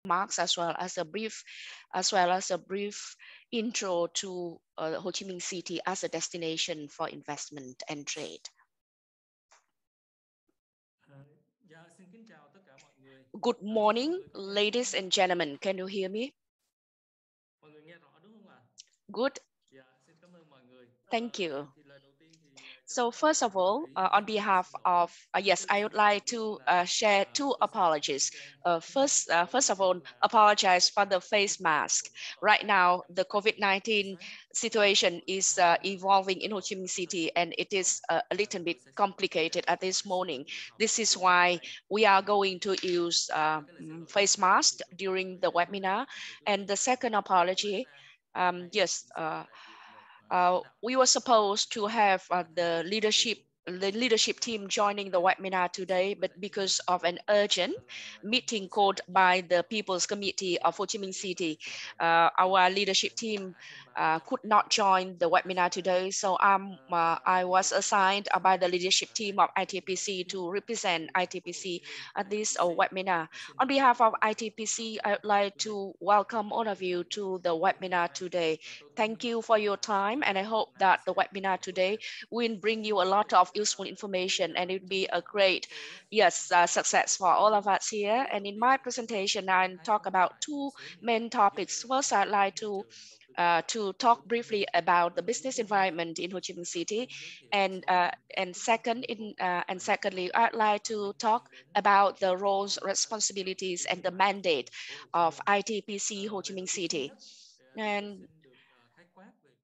remarks as well as a brief intro to Ho Chi Minh City as a destination for investment and trade. Good morning, ladies and gentlemen. Can you hear me? Good. Thank you. So first of all, on behalf of, yes, I would like to share two apologies. First of all, apologize for the face mask. Right now, the COVID-19 situation is evolving in Ho Chi Minh City, and it is a little bit complicated at this morning. This is why we are going to use face mask during the webinar. And the second apology, yes, we were supposed to have the leadership team joining the webinar today, but because of an urgent meeting called by the People's Committee of Ho Chi Minh City, our leadership team could not join the webinar today. So I was assigned by the leadership team of ITPC to represent ITPC at this webinar. On behalf of ITPC, I would like to welcome all of you to the webinar today. Thank you for your time, and I hope that the webinar today will bring you a lot of useful information, and it will be a great, yes, success for all of us here. And in my presentation, I'll talk about two main topics. First, I'd like to talk briefly about the business environment in Ho Chi Minh City, and secondly, I'd like to talk about the roles, responsibilities, and the mandate of ITPC Ho Chi Minh City. And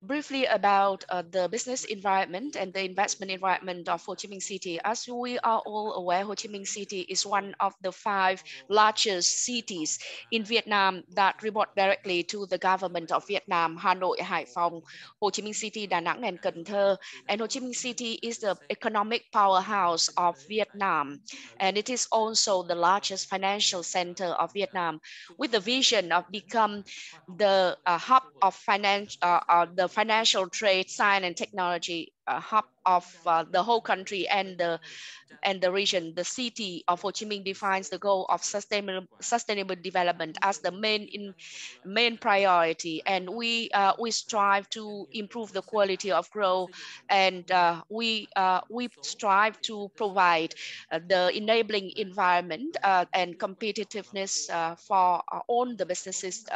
briefly about the business environment and the investment environment of Ho Chi Minh City. As we are all aware, Ho Chi Minh City is one of the 5 largest cities in Vietnam that report directly to the government of Vietnam: Hanoi, Hải Phòng, Ho Chi Minh City, Đà Nẵng, and Cần Thơ. And Ho Chi Minh City is the economic powerhouse of Vietnam, and it is also the largest financial center of Vietnam, with the vision of become the hub of the financial trade, science, and technology hub of the whole country and the region. The city of Ho Chi Minh defines the goal of sustainable development as the main priority, and we strive to improve the quality of growth, and we strive to provide the enabling environment and competitiveness for all the businesses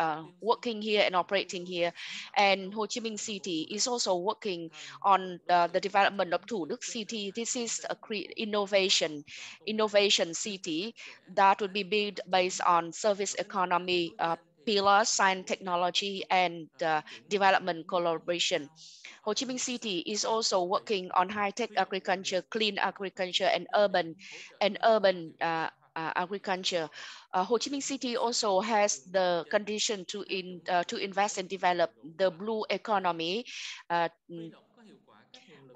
working here and operating here. And Ho Chi Minh City is also working on the development of Thủ Đức City. This is a innovation city that would be built based on service economy pillars, science, technology, and development collaboration. Ho Chi Minh City is also working on high-tech agriculture, clean agriculture, and urban agriculture. Ho Chi Minh City also has the condition to invest and develop the blue economy.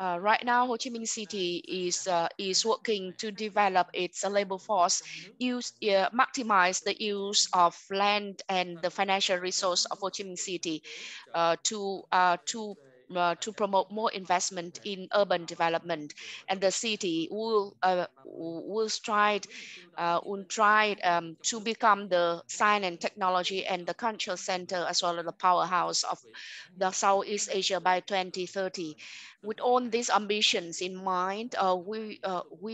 Uh, right now, Ho Chi Minh City is working to develop its labor force, maximize the use of land and the financial resource of Ho Chi Minh City to promote more investment in urban development, and the city will try to become the science and technology and the cultural center, as well as the powerhouse of the Southeast Asia by 2030. With all these ambitions in mind, we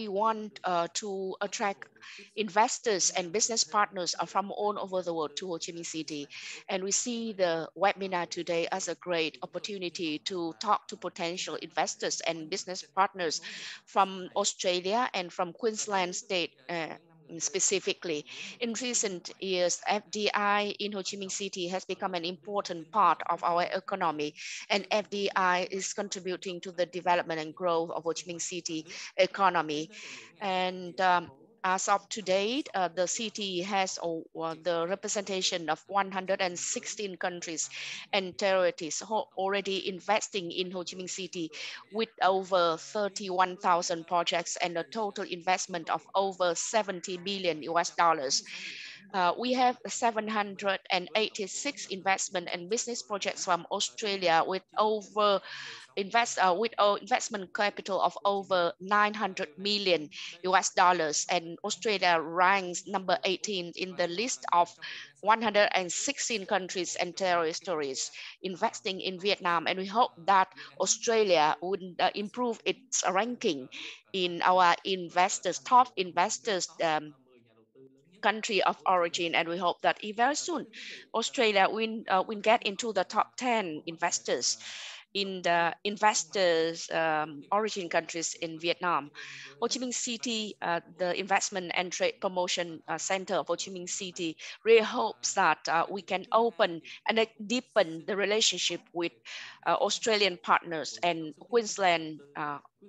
want to attract investors and business partners from all over the world to Ho Chi Minh City. And we see the webinar today as a great opportunity to talk to potential investors and business partners from Australia and from Queensland state specifically. In recent years, FDI in Ho Chi Minh City has become an important part of our economy, and FDI is contributing to the development and growth of Ho Chi Minh City economy. And as of today, the city has the representation of 116 countries and territories already investing in Ho Chi Minh City, with over 31,000 projects and a total investment of over 70 billion US dollars. We have 786 investment and business projects from Australia, with over with an investment capital of over 900 million US dollars, and Australia ranks number 18 in the list of 116 countries and territories investing in Vietnam. And we hope that Australia would improve its ranking in our investors, top investors country of origin, and we hope that very soon Australia will get into the top 10 investors in the investors origin countries in Vietnam. Ho Chi Minh City, the Investment and Trade Promotion Center of Ho Chi Minh City, really hopes that we can open and deepen the relationship with Australian partners and Queensland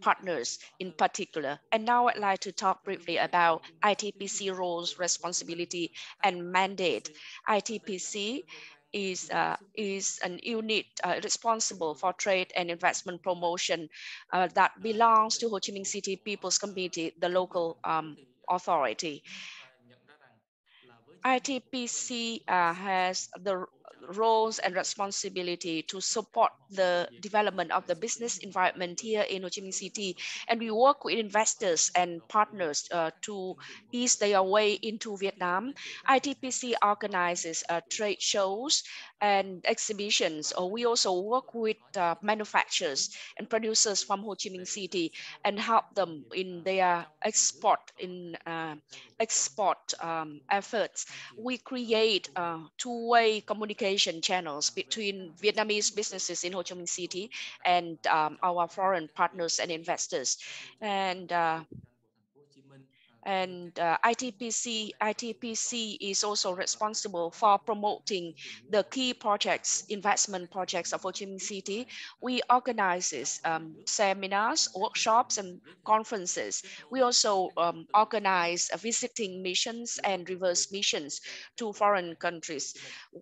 partners in particular. And now I'd like to talk briefly about ITPC roles, responsibility, and mandate. ITPC is an unit responsible for trade and investment promotion that belongs to Ho Chi Minh City People's Committee, the local authority. ITPC has the roles and responsibility to support the development of the business environment here in Ho Chi Minh City, and we work with investors and partners to ease their way into Vietnam. ITPC organizes trade shows and exhibitions. We also work with manufacturers and producers from Ho Chi Minh City and help them in their export efforts. We create two-way communication channels between Vietnamese businesses in Ho Chi Minh City and our foreign partners and investors. ITPC is also responsible for promoting the key projects, investment projects of Ho Chi Minh City. We organize seminars, workshops, and conferences. We also organize visiting missions and reverse missions to foreign countries.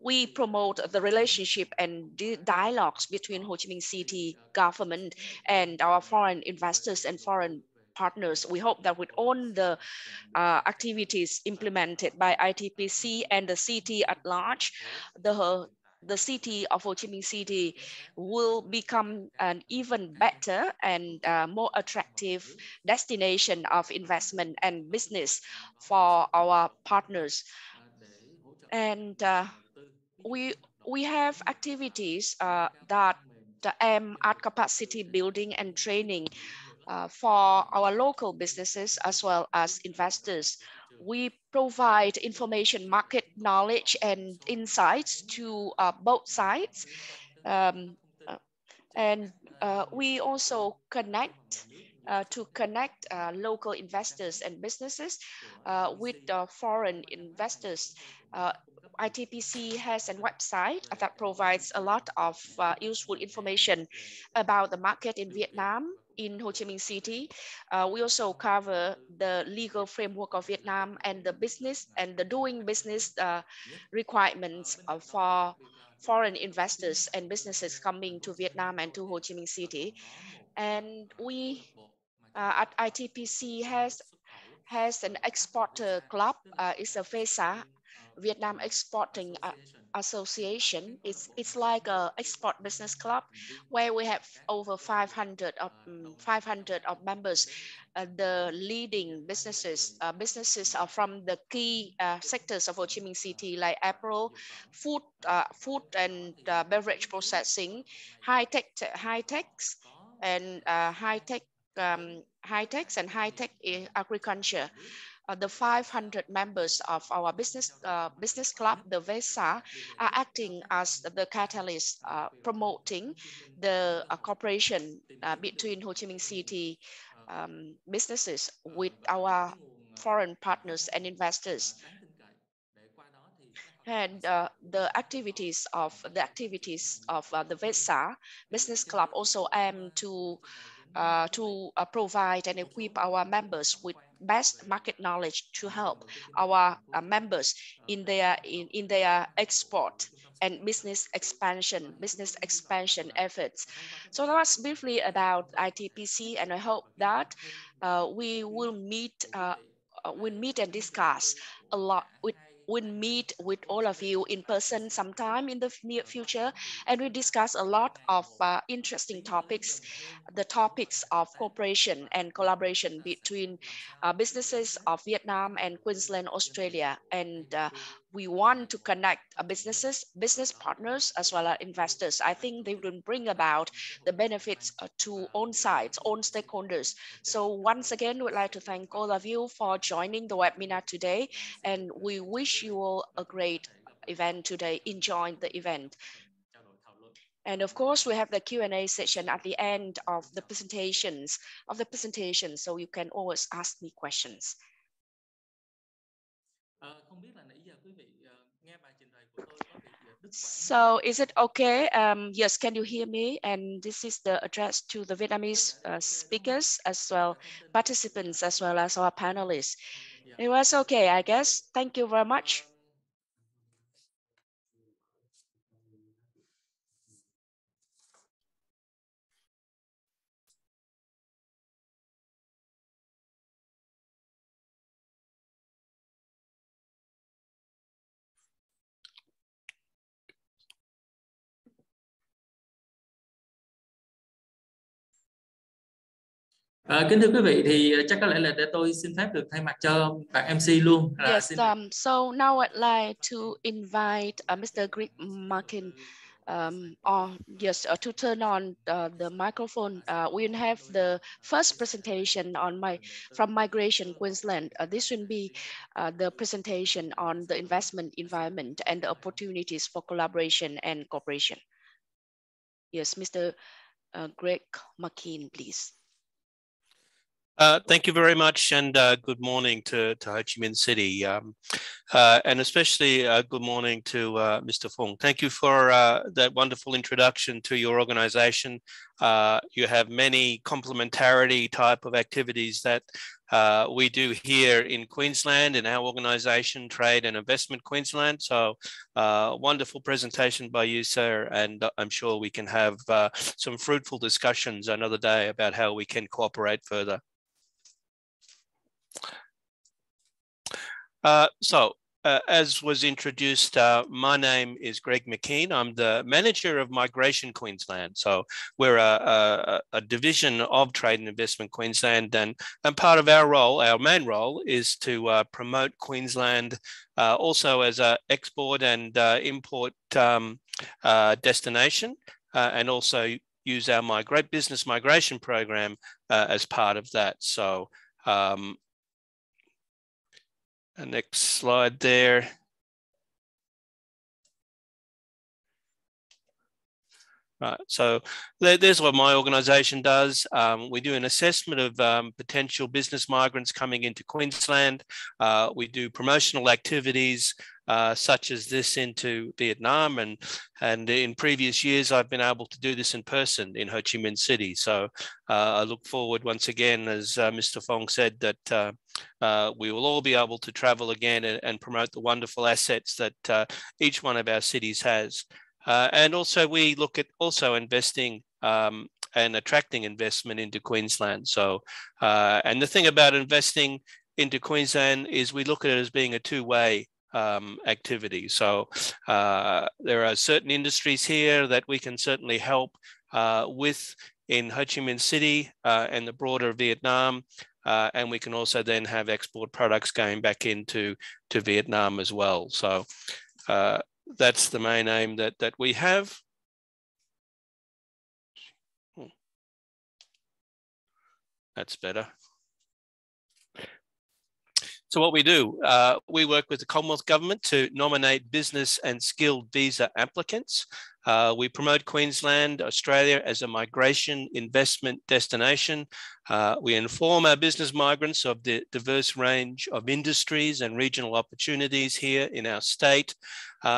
We promote the relationship and dialogues between Ho Chi Minh City government and our foreign investors and foreign partners. We hope that with all the activities implemented by ITPC and the city at large, the city of Ho Chi Minh City will become an even better and more attractive destination of investment and business for our partners. And we we have activities that aim at capacity building and training for our local businesses as well as investors. We provide information, market knowledge, and insights to both sides. Um, uh, and we also connect local investors and businesses with foreign investors. Uh, ITPC has a website that provides a lot of useful information about the market in Vietnam, in Ho Chi Minh City. We also cover the legal framework of Vietnam and the business and the doing business requirements for foreign investors and businesses coming to Vietnam and to Ho Chi Minh City. And we at ITPC has an exporter club. It's a VESA, Vietnam Exporting Association. It's like a export business club where we have over 500 of members. The leading businesses are from the key sectors of Ho Chi Minh City like apparel, food and beverage processing, high techs, and high techs and high tech agriculture. The 500 members of our business club, the VESA, are acting as the catalyst promoting the cooperation between Ho Chi Minh City businesses with our foreign partners and investors. And the activities of the VESA business club also aim to provide and equip our members with best market knowledge to help our members in their export and business expansion efforts. So that's briefly about ITPC, and I hope that we will meet and discuss a lot with will meet with all of you in person sometime in the near future, and we discuss a lot of interesting topics, the topics of cooperation and collaboration between businesses of Vietnam and Queensland, Australia. And we want to connect businesses, business partners, as well as investors. I think they will bring about the benefits to all sides, all stakeholders. So once again, we'd like to thank all of you for joining the webinar today, and we wish you all a great event today. Enjoy the event. And of course, we have the Q&A session at the end of the presentation, so you can always ask me questions. So is it okay? Yes, can you hear me? And this is the address to the Vietnamese speakers as well, participants as well as our panelists. It was okay, I guess. Thank you very much. Kính thưa quý vị, thì chắc có lẽ là để tôi xin phép được thay mặt cho bạn MC luôn. Yes, so now I'd like to invite Mr. Greg Markin to turn on the microphone. We'll have the first presentation on from Migration Queensland. This will be the presentation on the investment environment and the opportunities for collaboration and cooperation. Yes, Mr. Greg Markin, please. Thank you very much, and good morning to Ho Chi Minh City, and especially good morning to Mr. Phong. Thank you for that wonderful introduction to your organization. You have many complementarity type of activities that we do here in Queensland in our organization, Trade and Investment Queensland. So wonderful presentation by you, sir, and I'm sure we can have some fruitful discussions another day about how we can cooperate further. As was introduced, my name is Greg McKean. I'm the manager of Migration Queensland. So we're a division of Trade and Investment Queensland, and part of our role, our main role, is to promote Queensland also as an export and import destination, and also use our business migration program as part of that. So next slide there. Right, so there's what my organization does. We do an assessment of potential business migrants coming into Queensland. We do promotional activities such as this into Vietnam, and in previous years I've been able to do this in person in Ho Chi Minh City. So I look forward once again, as Mr. Phong said, that we will all be able to travel again and promote the wonderful assets that each one of our cities has. And also we look at also investing and attracting investment into Queensland. So, and the thing about investing into Queensland is we look at it as being a two-way activity. So there are certain industries here that we can certainly help with in Ho Chi Minh City and the broader Vietnam. And we can also then have export products going back into Vietnam as well. So that's the main aim that we have. That's better. So what we do, we work with the Commonwealth Government to nominate business and skilled visa applicants. We promote Queensland, Australia as a migration investment destination. We inform our business migrants of the diverse range of industries and regional opportunities here in our state.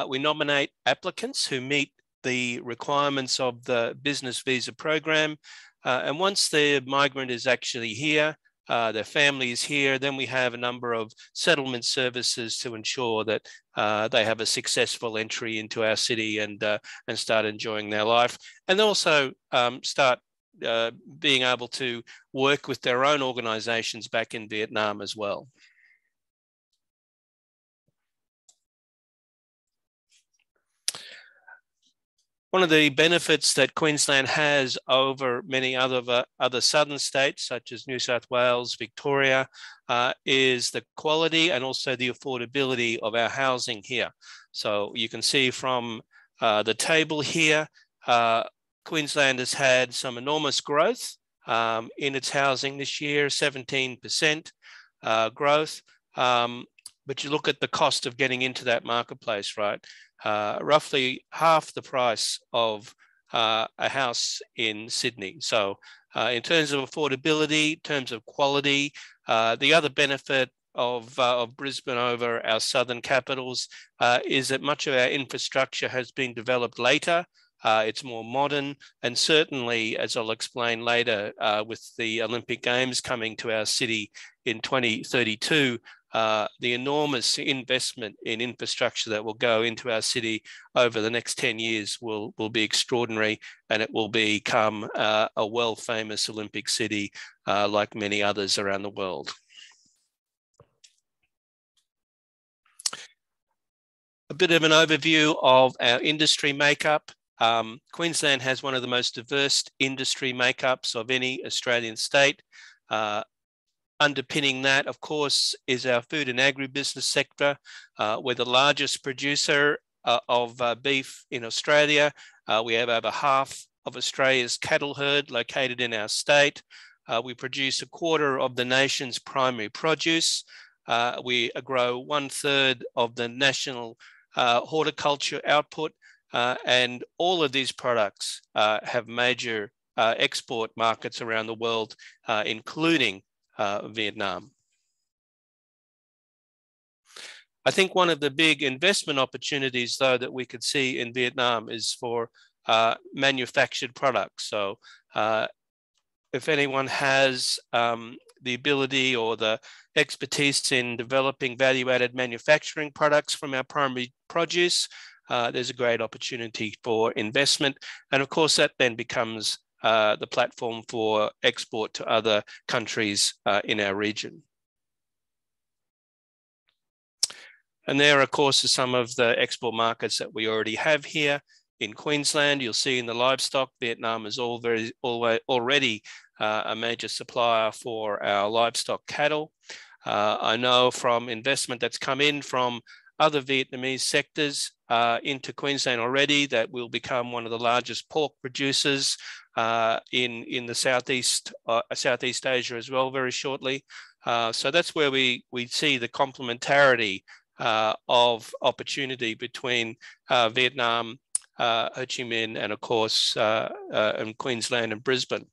We nominate applicants who meet the requirements of the business visa program. And once the migrant is actually here, their family is here, then we have a number of settlement services to ensure that they have a successful entry into our city and start enjoying their life, and also start being able to work with their own organizations back in Vietnam as well. One of the benefits that Queensland has over many other southern states, such as New South Wales, Victoria, is the quality and also the affordability of our housing here. So you can see from the table here, Queensland has had some enormous growth in its housing this year, 17% growth. But you look at the cost of getting into that marketplace, right? Roughly half the price of a house in Sydney. So in terms of affordability, in terms of quality, the other benefit of Brisbane over our southern capitals is that much of our infrastructure has been developed later. It's more modern, and certainly, as I'll explain later, with the Olympic Games coming to our city in 2032, the enormous investment in infrastructure that will go into our city over the next 10 years will be extraordinary, and it will become a world-famous Olympic city like many others around the world. A bit of an overview of our industry makeup. Queensland has one of the most diverse industry makeups of any Australian state. Underpinning that, of course, is our food and agribusiness sector. We're the largest producer of beef in Australia. We have over half of Australia's cattle herd located in our state. We produce a quarter of the nation's primary produce. We grow 1/3 of the national horticulture output. And all of these products have major export markets around the world, including Vietnam. I think one of the big investment opportunities, though, that we could see in Vietnam is for manufactured products. So if anyone has the ability or the expertise in developing value-added manufacturing products from our primary produce, there's a great opportunity for investment. And of course, that then becomes the platform for export to other countries in our region. And there, of course, are some of the export markets that we already have here. In Queensland, you'll see in the livestock, Vietnam is already a major supplier for our livestock cattle. I know from investment that's come in from other Vietnamese sectors into Queensland already that we'll become one of the largest pork producers in the Southeast Asia as well very shortly. So that's where we see the complementarity of opportunity between Vietnam, Ho Chi Minh, and of course, and Queensland and Brisbane,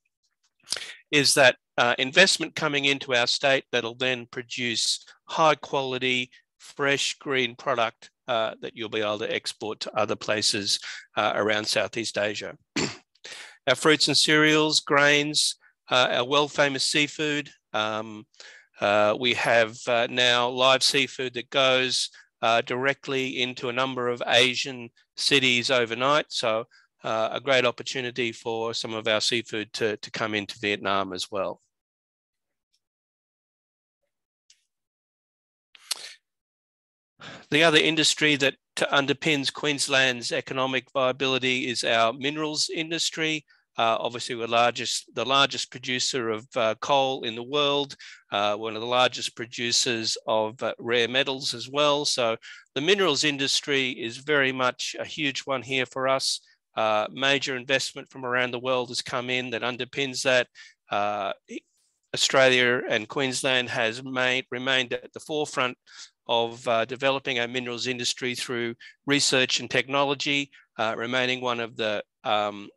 is that investment coming into our state that'll then produce high quality, fresh green product that you'll be able to export to other places around Southeast Asia. Our fruits and cereals, grains, our world-famous seafood. We have now live seafood that goes directly into a number of Asian cities overnight. So a great opportunity for some of our seafood to come into Vietnam as well. The other industry that underpins Queensland's economic viability is our minerals industry. Obviously, we're the largest producer of coal in the world, one of the largest producers of rare metals as well. So the minerals industry is very much a huge one here for us. Major investment from around the world has come in that underpins that. Australia and Queensland has remained at the forefront of developing our minerals industry through research and technology, remaining one of the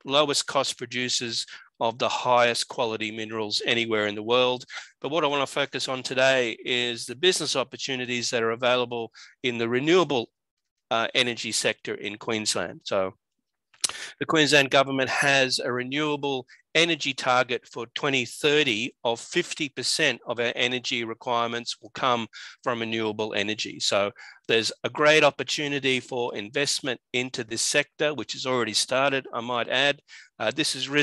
lowest cost producers of the highest quality minerals anywhere in the world. But what I want to focus on today is the business opportunities that are available in the renewable energy sector in Queensland. So the Queensland government has a renewable energy target for 2030 of 50% of our energy requirements will come from renewable energy. So there's a great opportunity for investment into this sector, which has already started, I might add. This will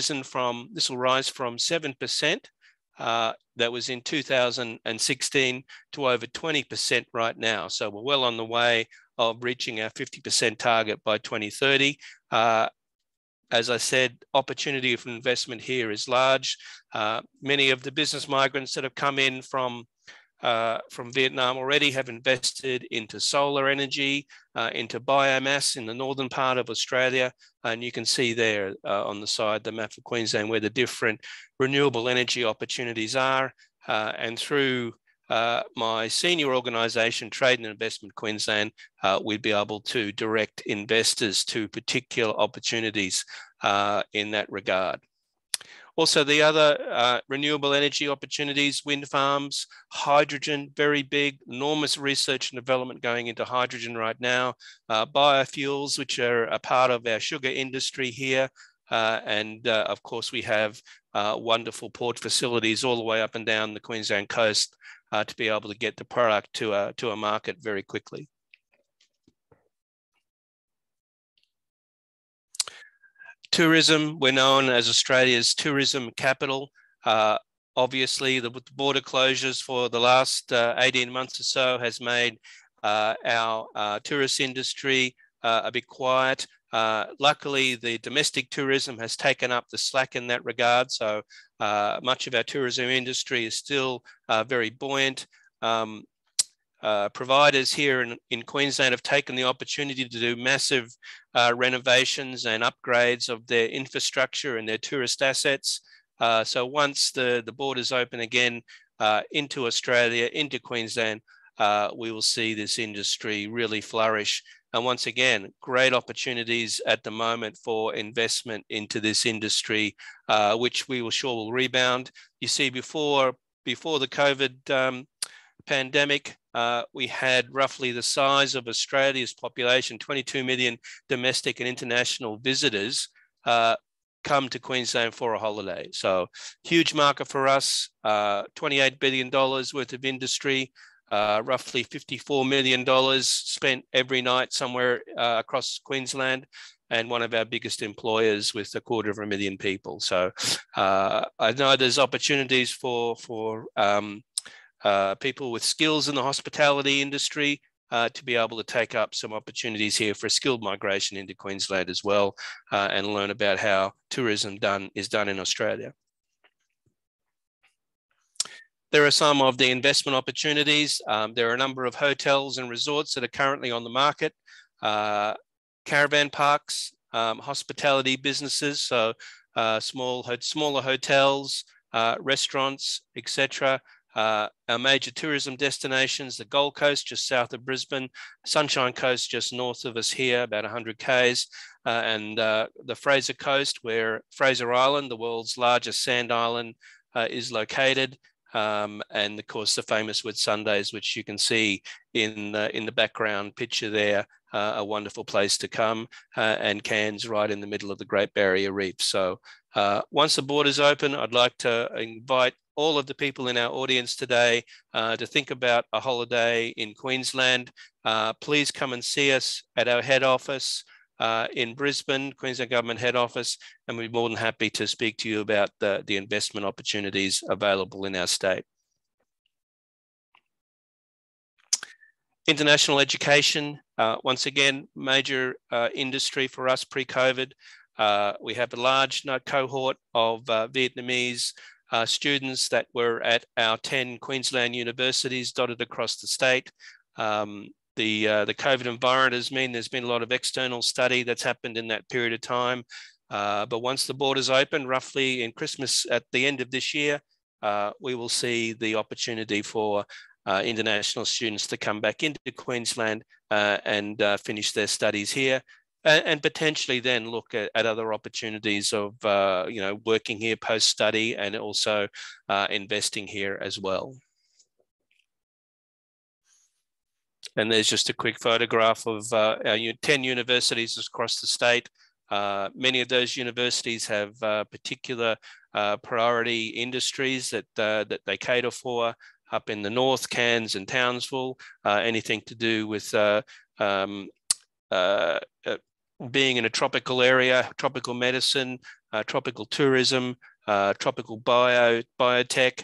rise from 7% that was in 2016 to over 20% right now. So we're well on the way of reaching our 50% target by 2030. as I said, opportunity for investment here is large. Many of the business migrants that have come in from Vietnam already have invested into solar energy, into biomass in the northern part of Australia. And you can see there on the side, the map of Queensland, where the different renewable energy opportunities are. And through my senior organisation, Trade and Investment Queensland, we'd be able to direct investors to particular opportunities in that regard. Also, the other renewable energy opportunities, wind farms, hydrogen, very big, enormous research and development going into hydrogen right now, biofuels, which are a part of our sugar industry here. And of course, we have wonderful port facilities all the way up and down the Queensland coast to be able to get the product to a market very quickly. Tourism, we're known as Australia's tourism capital. Obviously, the border closures for the last 18 months or so has made our tourist industry a bit quiet. Luckily, the domestic tourism has taken up the slack in that regard. So much of our tourism industry is still very buoyant. Providers here in Queensland have taken the opportunity to do massive renovations and upgrades of their infrastructure and their tourist assets. So once the borders open again into Australia, into Queensland, we will see this industry really flourish. And once again, great opportunities at the moment for investment into this industry, which we will sure will rebound. You see, before the COVID pandemic, we had roughly the size of Australia's population, 22 million domestic and international visitors come to Queensland for a holiday. So huge market for us, $28 billion worth of industry, roughly $54 million spent every night somewhere across Queensland, and one of our biggest employers with 250,000 people. So I know there's opportunities for people with skills in the hospitality industry to be able to take up some opportunities here for skilled migration into Queensland as well, and learn about how tourism is done in Australia. There are some of the investment opportunities. There are a number of hotels and resorts that are currently on the market, caravan parks, hospitality businesses, so smaller hotels, restaurants, etc. Our major tourism destinations, the Gold Coast just south of Brisbane, Sunshine Coast just north of us here, about 100 k's, and the Fraser Coast, where Fraser Island, the world's largest sand island, is located. And of course, the famous Whitsundays, which you can see in the background picture there, a wonderful place to come, and Cairns right in the middle of the Great Barrier Reef. So once the borders open, I'd like to invite all of the people in our audience today to think about a holiday in Queensland. Please come and see us at our head office in Brisbane, Queensland Government head office, and we're more than happy to speak to you about the investment opportunities available in our state. International education, once again, major industry for us pre-COVID. We have a large cohort of Vietnamese students that were at our 10 Queensland universities dotted across the state. The COVID environment has meant there's been a lot of external study that's happened in that period of time. But once the borders open, roughly in Christmas at the end of this year, we will see the opportunity for international students to come back into Queensland and finish their studies here, and potentially then look at other opportunities of working here post-study and also investing here as well. And there's just a quick photograph of our 10 universities across the state. Many of those universities have particular priority industries that they cater for. Up in the north, Cairns and Townsville, anything to do with being in a tropical area, tropical medicine, tropical tourism, tropical biotech,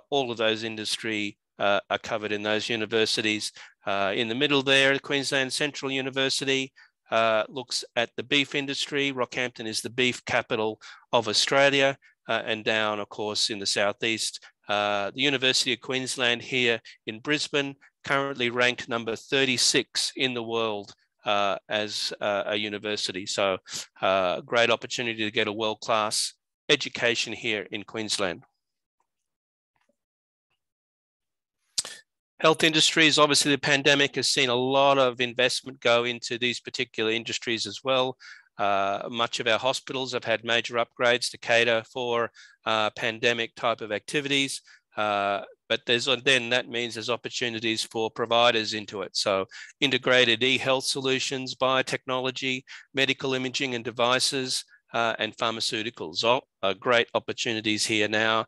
all of those industry are covered in those universities. In the middle there, Queensland Central University, looks at the beef industry. Rockhampton is the beef capital of Australia, and down, of course, in the southeast. The University of Queensland here in Brisbane, currently ranked number 36 in the world as a university. So great opportunity to get a world-class education here in Queensland. Health industries, obviously the pandemic has seen a lot of investment go into these particular industries as well. Much of our hospitals have had major upgrades to cater for pandemic type of activities. But then that means there's opportunities for providers into it. So integrated e-health solutions, biotechnology, medical imaging and devices, and pharmaceuticals are great opportunities here now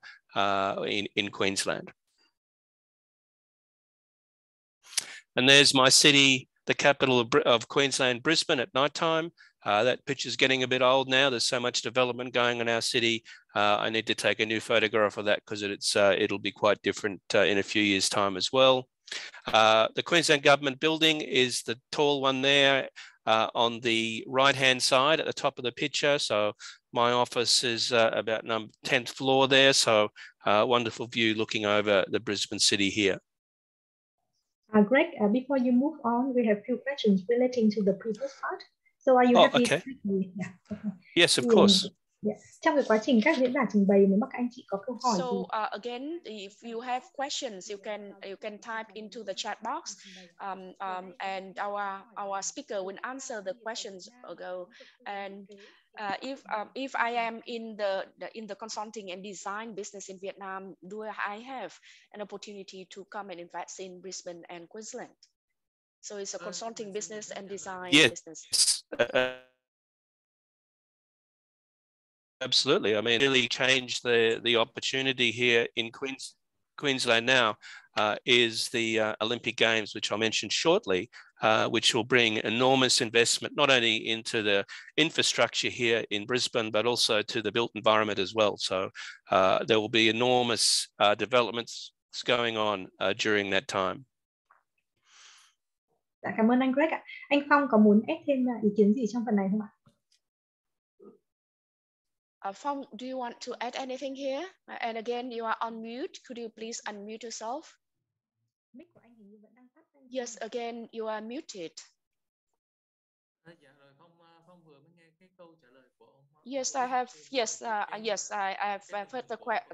in Queensland. And there's my city, the capital of Queensland, Brisbane at night time. That picture's getting a bit old now. There's so much development going on in our city. I need to take a new photograph of that because it'll be quite different in a few years' time as well. The Queensland Government building is the tall one there on the right-hand side at the top of the picture. So my office is about 10th floor there. So wonderful view looking over the Brisbane city here. Greg, before you move on, we have a few questions relating to the previous part. So are you happy? Okay. Yeah. Okay. Yes, of course. Yes. Trong cái quá trình các diễn giả trình bày, nếu mà các anh chị có câu hỏi So again, if you have questions, you can type into the chat box, and our speaker will answer the questions. And if I am in the consulting and design business in Vietnam, do I have an opportunity to come and invest in Brisbane and Queensland? So it's a consulting business and design business. Absolutely. I mean, really changed the opportunity here in Queensland now is the Olympic Games, which I'll mention shortly, which will bring enormous investment, not only into the infrastructure here in Brisbane, but also to the built environment as well. So there will be enormous developments going on during that time. Dạ, cảm ơn anh Greg ạ. Anh Phong có muốn add thêm ý kiến gì trong phần này không ạ? Phong, do you want to add anything here? And again, you are on mute. Could you please unmute yourself? Mic của anh hình như vẫn đang tắt. Yes, again, you are muted. Dạ rồi, Phong vừa mới nghe cái câu trả lời của ông. Yes, I have. Yes, yes, I have heard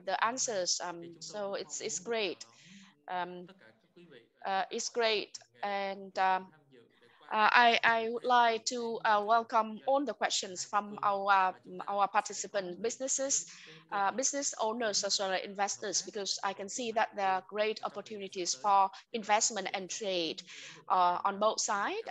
the answers. So it's great. It's great, and I would like to welcome all the questions from our participant businesses, business owners as well as investors, because I can see that there are great opportunities for investment and trade on both sides.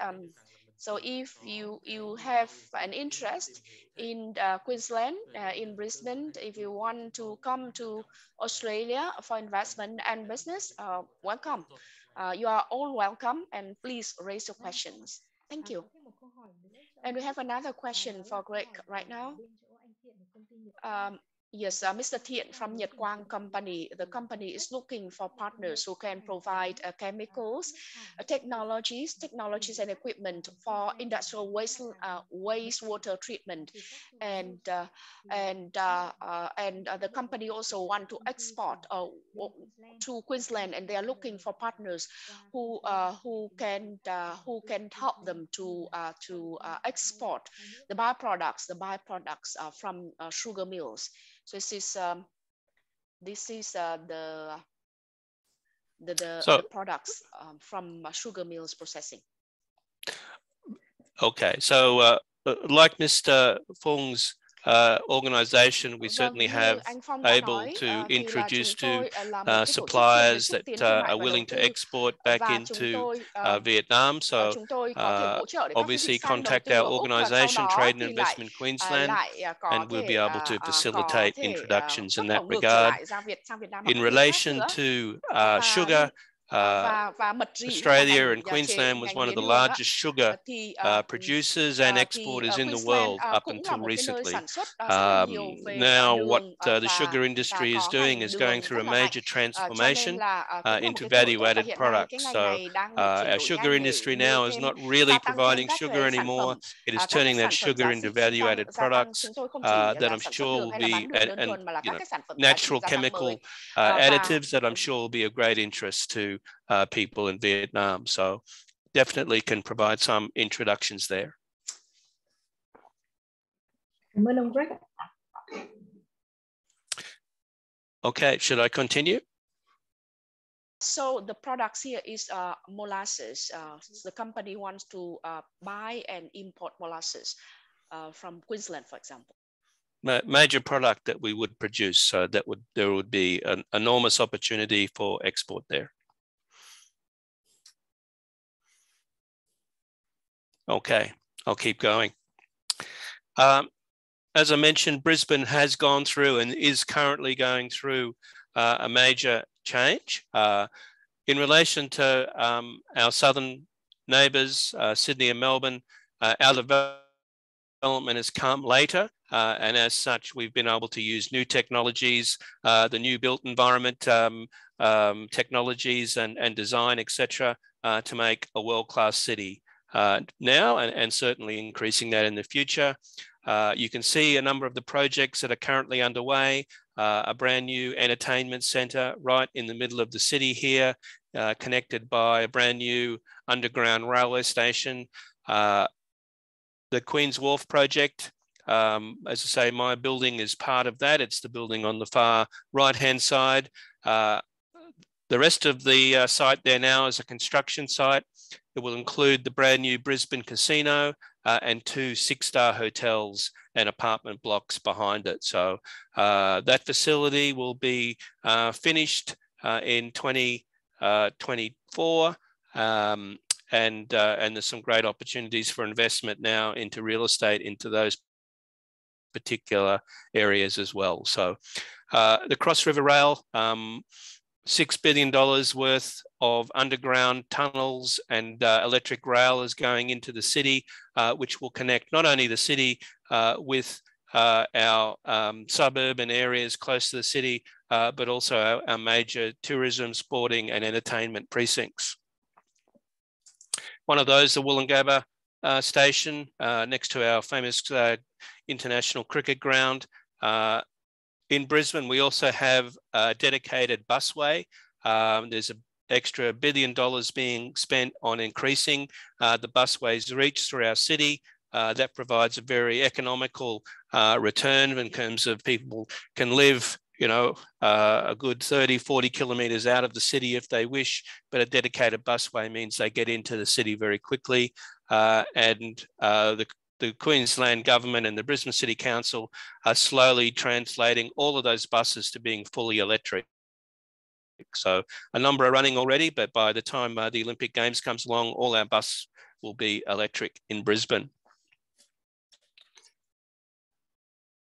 So if you have an interest in Queensland, in Brisbane, if you want to come to Australia for investment and business, welcome. You are all welcome, and please raise your questions. Thank you. And we have another question for Greg right now. Yes, Mr. Thiện from Nhật Quang Company. The company is looking for partners who can provide chemicals, technologies and equipment for industrial wastewater treatment, and the company also want to export to Queensland, and they are looking for partners who can help them to export the byproducts from sugar mills. So this is the products from sugar mills processing. Okay, so like Mr. Phong's organization, we certainly have able to introduce to suppliers that are willing to export back into Vietnam. So obviously contact our organization, Trade and Investment Queensland, and we'll be able to facilitate introductions in that regard. In relation to sugar, Australia and Queensland was one of the largest sugar producers and exporters in the world up until recently. Now what the sugar industry is doing is going through a major transformation into value-added products. So our sugar industry now is not really providing sugar anymore. It is turning that sugar into value-added products that I'm sure will be natural chemical additives that I'm sure will be of great interest to people in Vietnam. So definitely can provide some introductions there. Cảm ơn ông Greg. Okay, should I continue? So the products here is molasses. The company wants to buy and import molasses from Queensland, for example. Major product that we would produce, so there would be an enormous opportunity for export there. Okay, I'll keep going. As I mentioned, Brisbane has gone through and is currently going through a major change. In relation to our southern neighbours, Sydney and Melbourne, our development has come later, and as such, we've been able to use new technologies, the new built environment technologies and design, etc., to make a world-class city now, and certainly increasing that in the future. You can see a number of the projects that are currently underway, a brand new entertainment centre right in the middle of the city here, connected by a brand new underground railway station. The Queen's Wharf project, as I say, my building is part of that. It's the building on the far right-hand side. The rest of the site there now is a construction site. It will include the brand new Brisbane Casino and 2 6-star hotels and apartment blocks behind it. So that facility will be finished in 2024. And there's some great opportunities for investment now into real estate, into those particular areas as well. So the Cross River Rail, $6 billion worth of underground tunnels and electric rail is going into the city, which will connect not only the city with our suburban areas close to the city, but also our major tourism, sporting and entertainment precincts. One of those, the Woolloongabba station, next to our famous international cricket ground. In Brisbane, we also have a dedicated busway. There's an extra $1 billion being spent on increasing the busway's reach through our city. That provides a very economical return in terms of people can live, a good 30, 40 kilometres out of the city if they wish, but a dedicated busway means they get into the city very quickly. The Queensland government and the Brisbane City Council are slowly translating all of those buses to being fully electric. So a number are running already, but by the time the Olympic Games comes along, all our buses will be electric in Brisbane.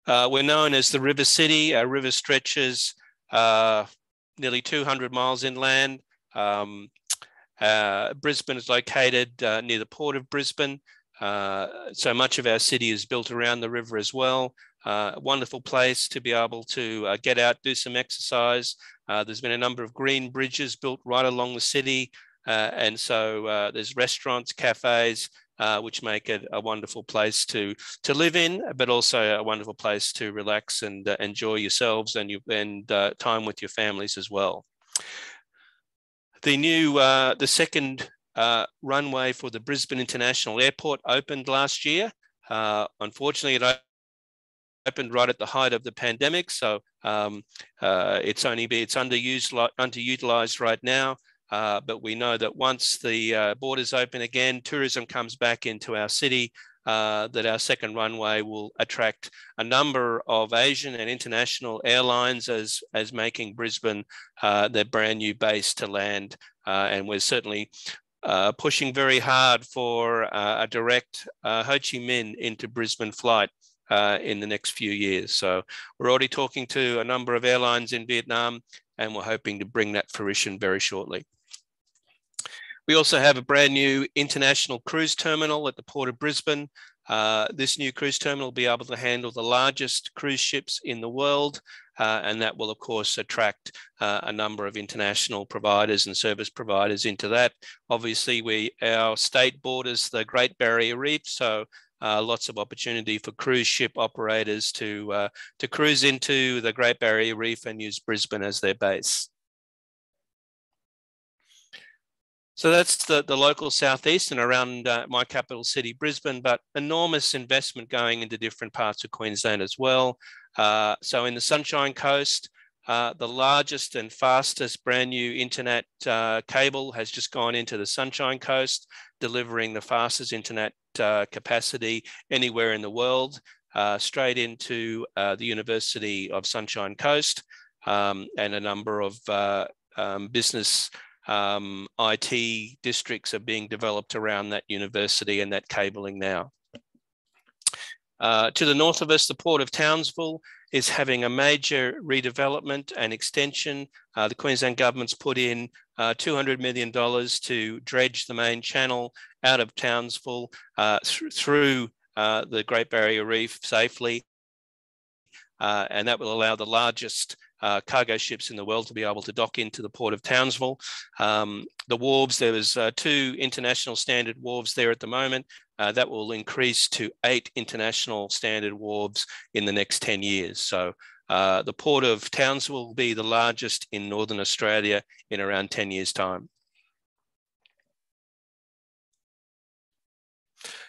We're known as the River City. Our river stretches nearly 200 miles inland. Brisbane is located near the Port of Brisbane. So much of our city is built around the river as well. A wonderful place to be able to get out, do some exercise. There's been a number of green bridges built right along the city. And so there's restaurants, cafes, which make it a wonderful place to live in, but also a wonderful place to relax and enjoy yourselves and time with your families as well. The second runway for the Brisbane International Airport opened last year. Unfortunately, it opened right at the height of the pandemic, so it's underutilized right now. But we know that once the borders open again, tourism comes back into our city, that our second runway will attract a number of Asian and international airlines as making Brisbane their brand new base to land. And we're certainly pushing very hard for a direct Ho Chi Minh into Brisbane flight in the next few years. So we're already talking to a number of airlines in Vietnam, and we're hoping to bring that fruition very shortly. We also have a brand new international cruise terminal at the Port of Brisbane. This new cruise terminal will be able to handle the largest cruise ships in the world, and that will, of course, attract a number of international providers and service providers into that. Obviously, our state borders the Great Barrier Reef, so lots of opportunity for cruise ship operators to cruise into the Great Barrier Reef and use Brisbane as their base. So that's the local southeast and around my capital city, Brisbane, but enormous investment going into different parts of Queensland as well. So in the Sunshine Coast, the largest and fastest brand new internet cable has just gone into the Sunshine Coast, delivering the fastest internet capacity anywhere in the world, straight into the University of Sunshine Coast, and a number of business IT districts are being developed around that university and that cabling now. To the north of us, the Port of Townsville is having a major redevelopment and extension. The Queensland government's put in $200 million to dredge the main channel out of Townsville through the Great Barrier Reef safely. And that will allow the largest cargo ships in the world to be able to dock into the Port of Townsville. The wharves, there was 2 international standard wharves there at the moment. That will increase to 8 international standard wharves in the next 10 years. So the Port of Townsville will be the largest in Northern Australia in around 10 years' time.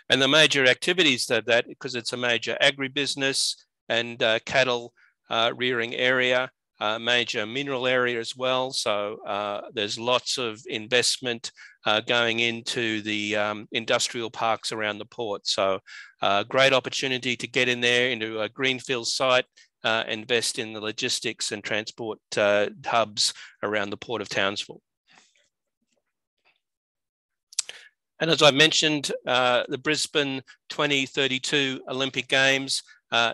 And the major activities that, because it's a major agribusiness and cattle rearing area, major mineral area as well. So there's lots of investment going into the industrial parks around the port. So great opportunity to get in there into a greenfield site, invest in the logistics and transport hubs around the Port of Townsville. And as I mentioned, the Brisbane 2032 Olympic Games,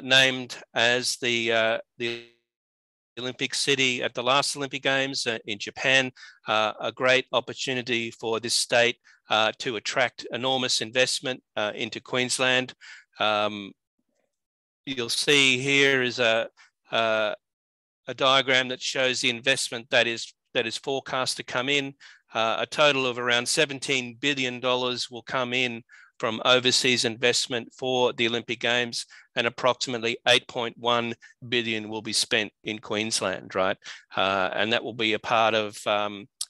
named as the Olympic City at the last Olympic Games in Japan, a great opportunity for this state to attract enormous investment into Queensland. You'll see here is a diagram that shows the investment that is forecast to come in. A total of around $17 billion will come in from overseas investment for the Olympic Games, and approximately 8.1 billion will be spent in Queensland, right? And that will be a part of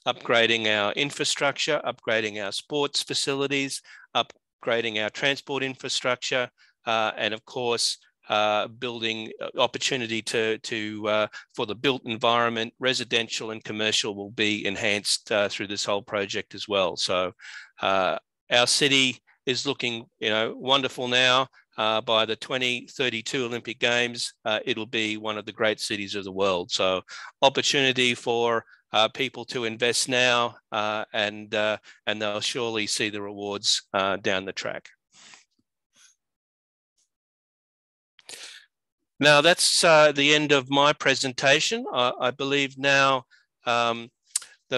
upgrading our infrastructure, upgrading our sports facilities, upgrading our transport infrastructure, and of course, building opportunity for the built environment. Residential and commercial will be enhanced through this whole project as well. So our city is looking, wonderful now. By the 2032 Olympic Games, it'll be one of the great cities of the world. So opportunity for people to invest now, and they'll surely see the rewards down the track. Now that's the end of my presentation. I believe now that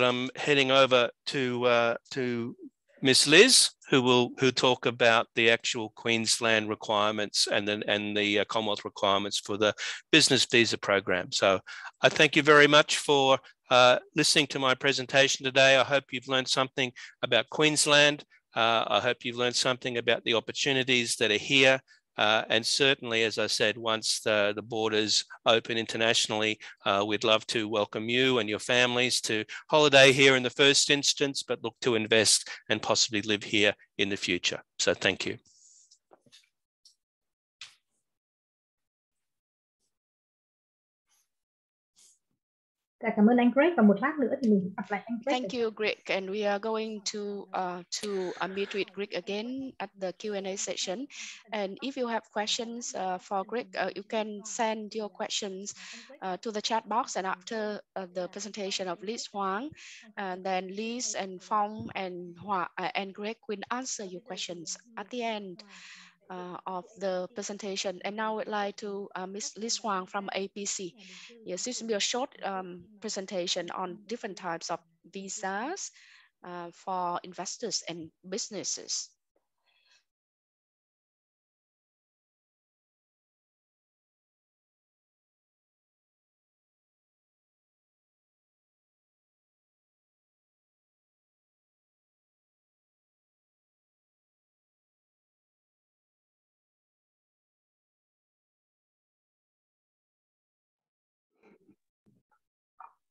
I'm heading over to Miss Liz, who'll talk about the actual Queensland requirements and the Commonwealth requirements for the business visa program. So I thank you very much for listening to my presentation today. I hope you've learned something about Queensland. I hope you've learned something about the opportunities that are here. And certainly, as I said, once the borders open internationally, we'd love to welcome you and your families to holiday here in the first instance, but look to invest and possibly live here in the future. So thank you. Cảm ơn anh Greg, và một lát nữa thì mình gặp lại anh Greg. Thank you, Greg, and we are going to meet with Greg again at the Q&A session. And if you have questions for Greg, you can send your questions to the chat box. And after the presentation of Liz Huang, and then Liz and Phong and Greg will answer your questions at the end of the presentation. And now I would like to Miss Liz Huang from APC. Yes, this will be a short presentation on different types of visas for investors and businesses.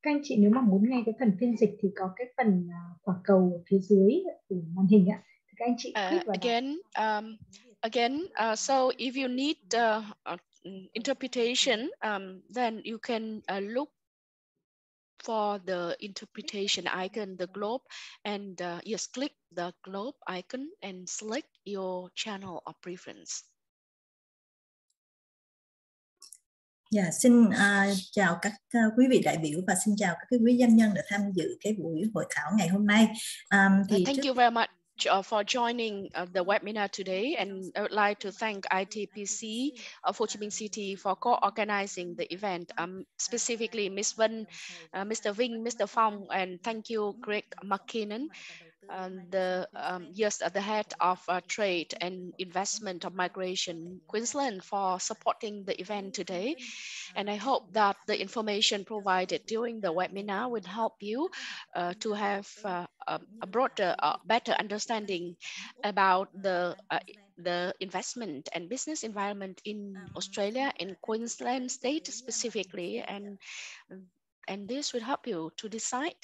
Các anh chị nếu mà muốn nghe cái phần phiên dịch thì có cái phần quả cầu ở phía dưới của màn hình ạ. Thì các anh chị click vào đó. Again, so if you need interpretation, then you can look for the interpretation icon, the globe, and yes, click the globe icon and select your channel of preference. Dạ, xin chào các quý vị đại biểu và xin chào các quý doanh nhân đã tham dự cái buổi hội thảo ngày hôm nay. Thank you very much for joining the webinar today, and I would like to thank ITPC for Chi Minh City for co-organizing the event, specifically Ms. Vân, Mr. Vinh, Mr. Phong, and thank you, Greg McKinnon, the head of trade and investment of migration Queensland, for supporting the event today. And I hope that the information provided during the webinar will help you to have a broader, better understanding about the investment and business environment in Australia, in Queensland state specifically, and this will help you to decide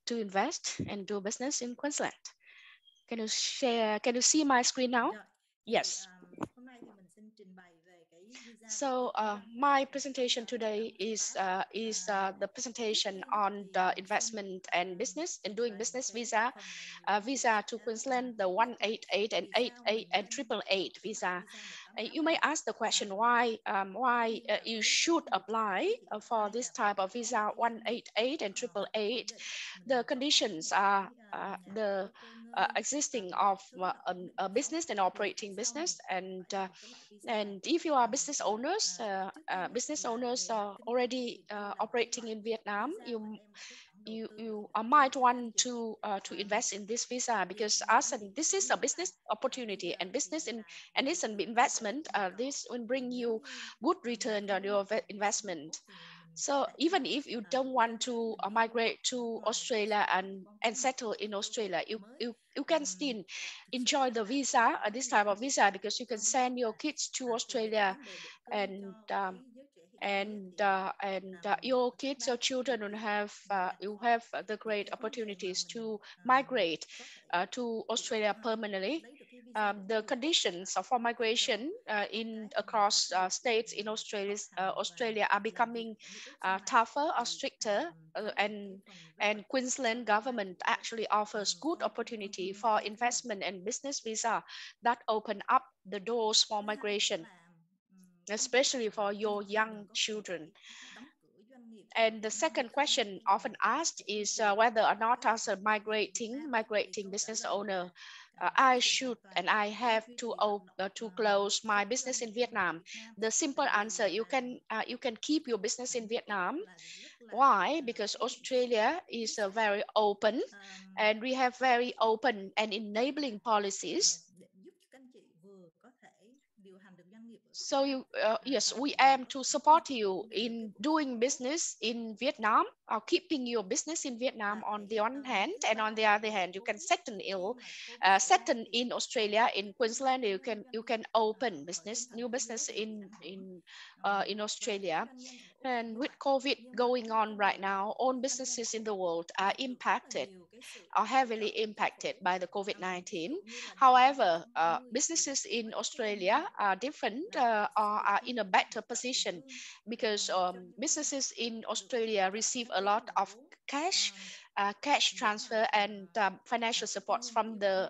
to invest and do business in Queensland. Can you share? Can you see my screen now? Yes. So my presentation today is the presentation on the investment and business and doing business visa, visa to Queensland, the 188 and 88 and 888 visa. You may ask the question why you should apply for this type of visa 188 and 888. The conditions are the existing of a business and operating business, and if you are business owners already operating in Vietnam, you might want to invest in this visa, because this is a business opportunity and and it's an investment. This will bring you good return on your investment. So even if you don't want to migrate to Australia and settle in Australia, you can still enjoy the visa, this type of visa, because you can send your kids to Australia, and your kids, your children will have the great opportunities to migrate to Australia permanently. The conditions for migration in across states in Australia are becoming tougher or stricter, and Queensland government actually offers good opportunity for investment and business visa that open up the doors for migration, especially for your young children. And the second question often asked is whether or not, as a migrating business owner, I should and I have to close my business in Vietnam. The simple answer: you can keep your business in Vietnam. Why? Because Australia is very open, and we have very open and enabling policies. So yes, we aim to support you in doing business in Vietnam, or keeping your business in Vietnam on the one hand, and on the other hand, you can settle in Australia, in Queensland. You can open new business in Australia. And with COVID going on right now, all businesses in the world are heavily impacted by the COVID-19. However, businesses in Australia are different, are in a better position, because businesses in Australia receive a lot of cash transfer and financial supports from the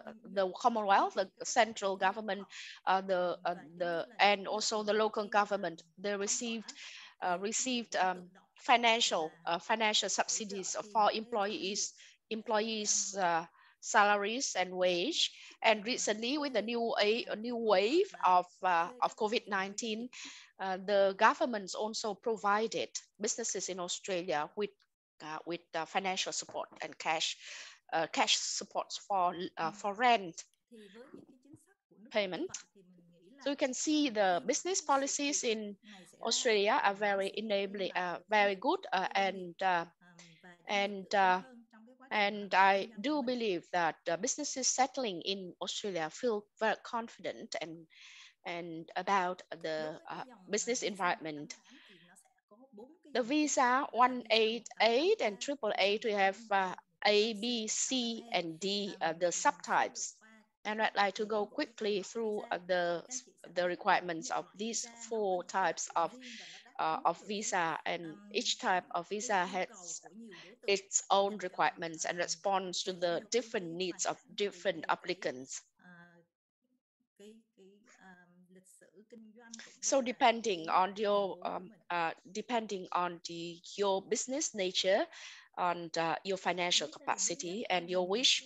Commonwealth, the central government, and also the local government. They received financial subsidies for employees salaries and wage. And recently, with a new wave of COVID-19, the governments also provided businesses in Australia with financial support and cash cash supports for rent payment. So you can see the business policies in Australia are very enabling, very good, and I do believe that businesses settling in Australia feel very confident and about the business environment. The visa 188 and 888, we have A, B, C, and D, the subtypes. And I'd like to go quickly through the requirements of these 4 types of visa, and each type of visa has its own requirements and responds to the different needs of different applicants. So depending on your your business nature, on your financial capacity and your wish,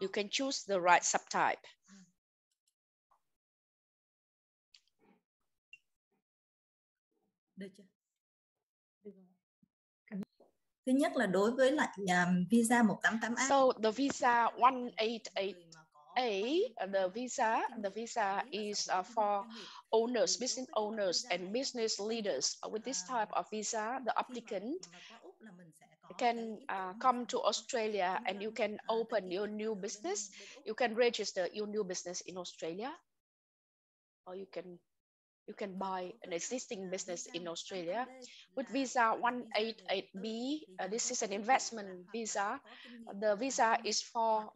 you can choose the right subtype. Thứ nhất là đối với lại visa 188A. So the visa 188A, the visa is for owners, business owners and business leaders. With this type of visa, the applicant can come to Australia and you can open your new business. You can register your new business in Australia, or you can buy an existing business in Australia. With visa 188B, this is an investment visa. The visa is for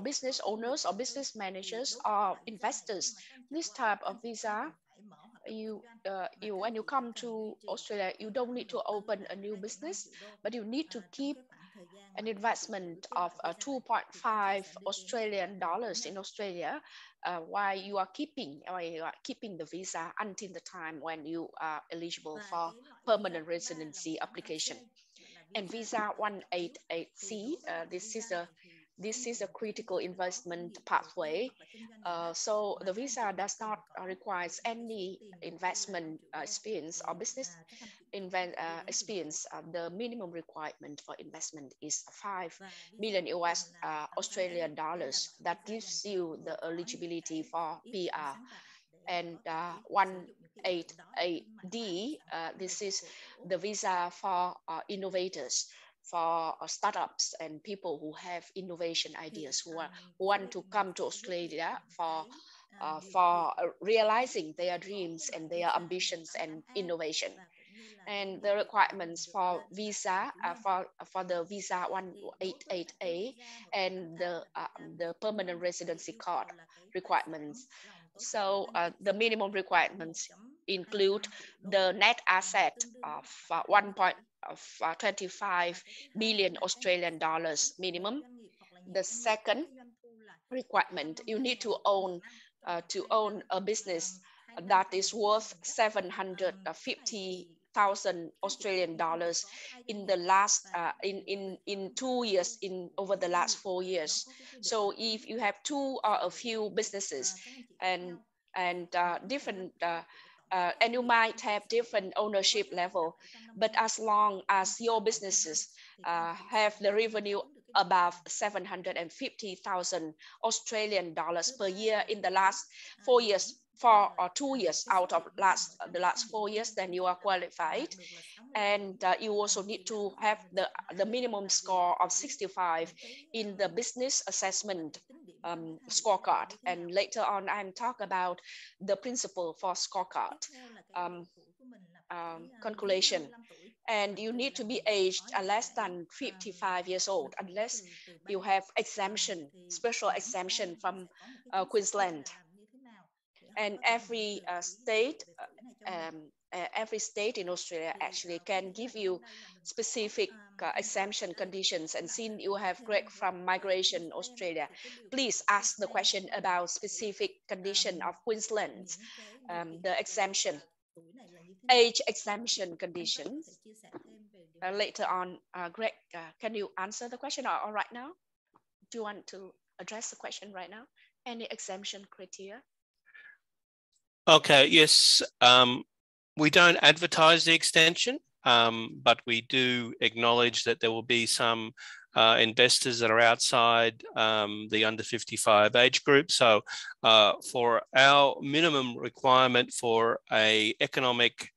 business owners or business managers or investors. This type of visa, when you come to Australia, you don't need to open a new business, but you need to keep an investment of 2.5 Australian dollars in Australia while you are keeping the visa until the time when you are eligible for permanent residency application. And visa 188C, this is a critical investment pathway. So the visa does not require any investment experience or business experience. The minimum requirement for investment is 5 million US Australian dollars. That gives you the eligibility for PR. And 188D, this is the visa for innovators, for startups and people who have innovation ideas, who want to come to Australia for realizing their dreams and their ambitions and innovation. And the requirements for visa for the visa 188A and the permanent residency card requirements. So the minimum requirements include the net asset of 1.25 million Australian dollars minimum. The second requirement, you need to own a business that is worth 750,000 Australian dollars in the last in 2 years, over the last 4 years. So if you have 2 or a few businesses and different and you might have different ownership level, but as long as your businesses have the revenue above 750,000 Australian dollars per year in the last 4 years, 4 or 2 years out of the last 4 years, then you are qualified. And you also need to have the minimum score of 65 in the business assessment scorecard. And later on, I'm talk about the principle for scorecard calculation. And you need to be aged less than 55 years old, unless you have exemption, special exemption from Queensland. And every state in Australia actually can give you specific exemption conditions. And since you have grad from Migration Australia, please ask the question about specific condition of Queensland, the exemption, age exemption conditions. Later on, Greg, can you answer the question or right now? Do you want to address the question right now? Any exemption criteria? Okay, yes. We don't advertise the extension. but we do acknowledge that there will be some investors that are outside the under 55 age group. So for our minimum requirement for an economic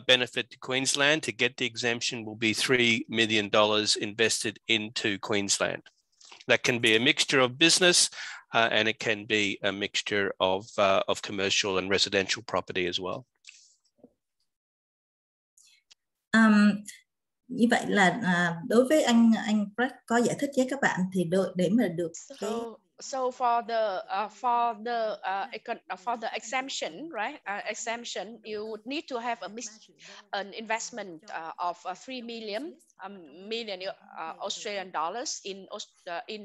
benefit to Queensland to get the exemption will be $3 million invested into Queensland. That can be a mixture of business and it can be a mixture of commercial and residential property as well. Như vậy là đối với anh Brad có giải thích với các bạn thì để mà được So for the exemption, right? Exemption, you would need to have an investment of 3 million Australian dollars in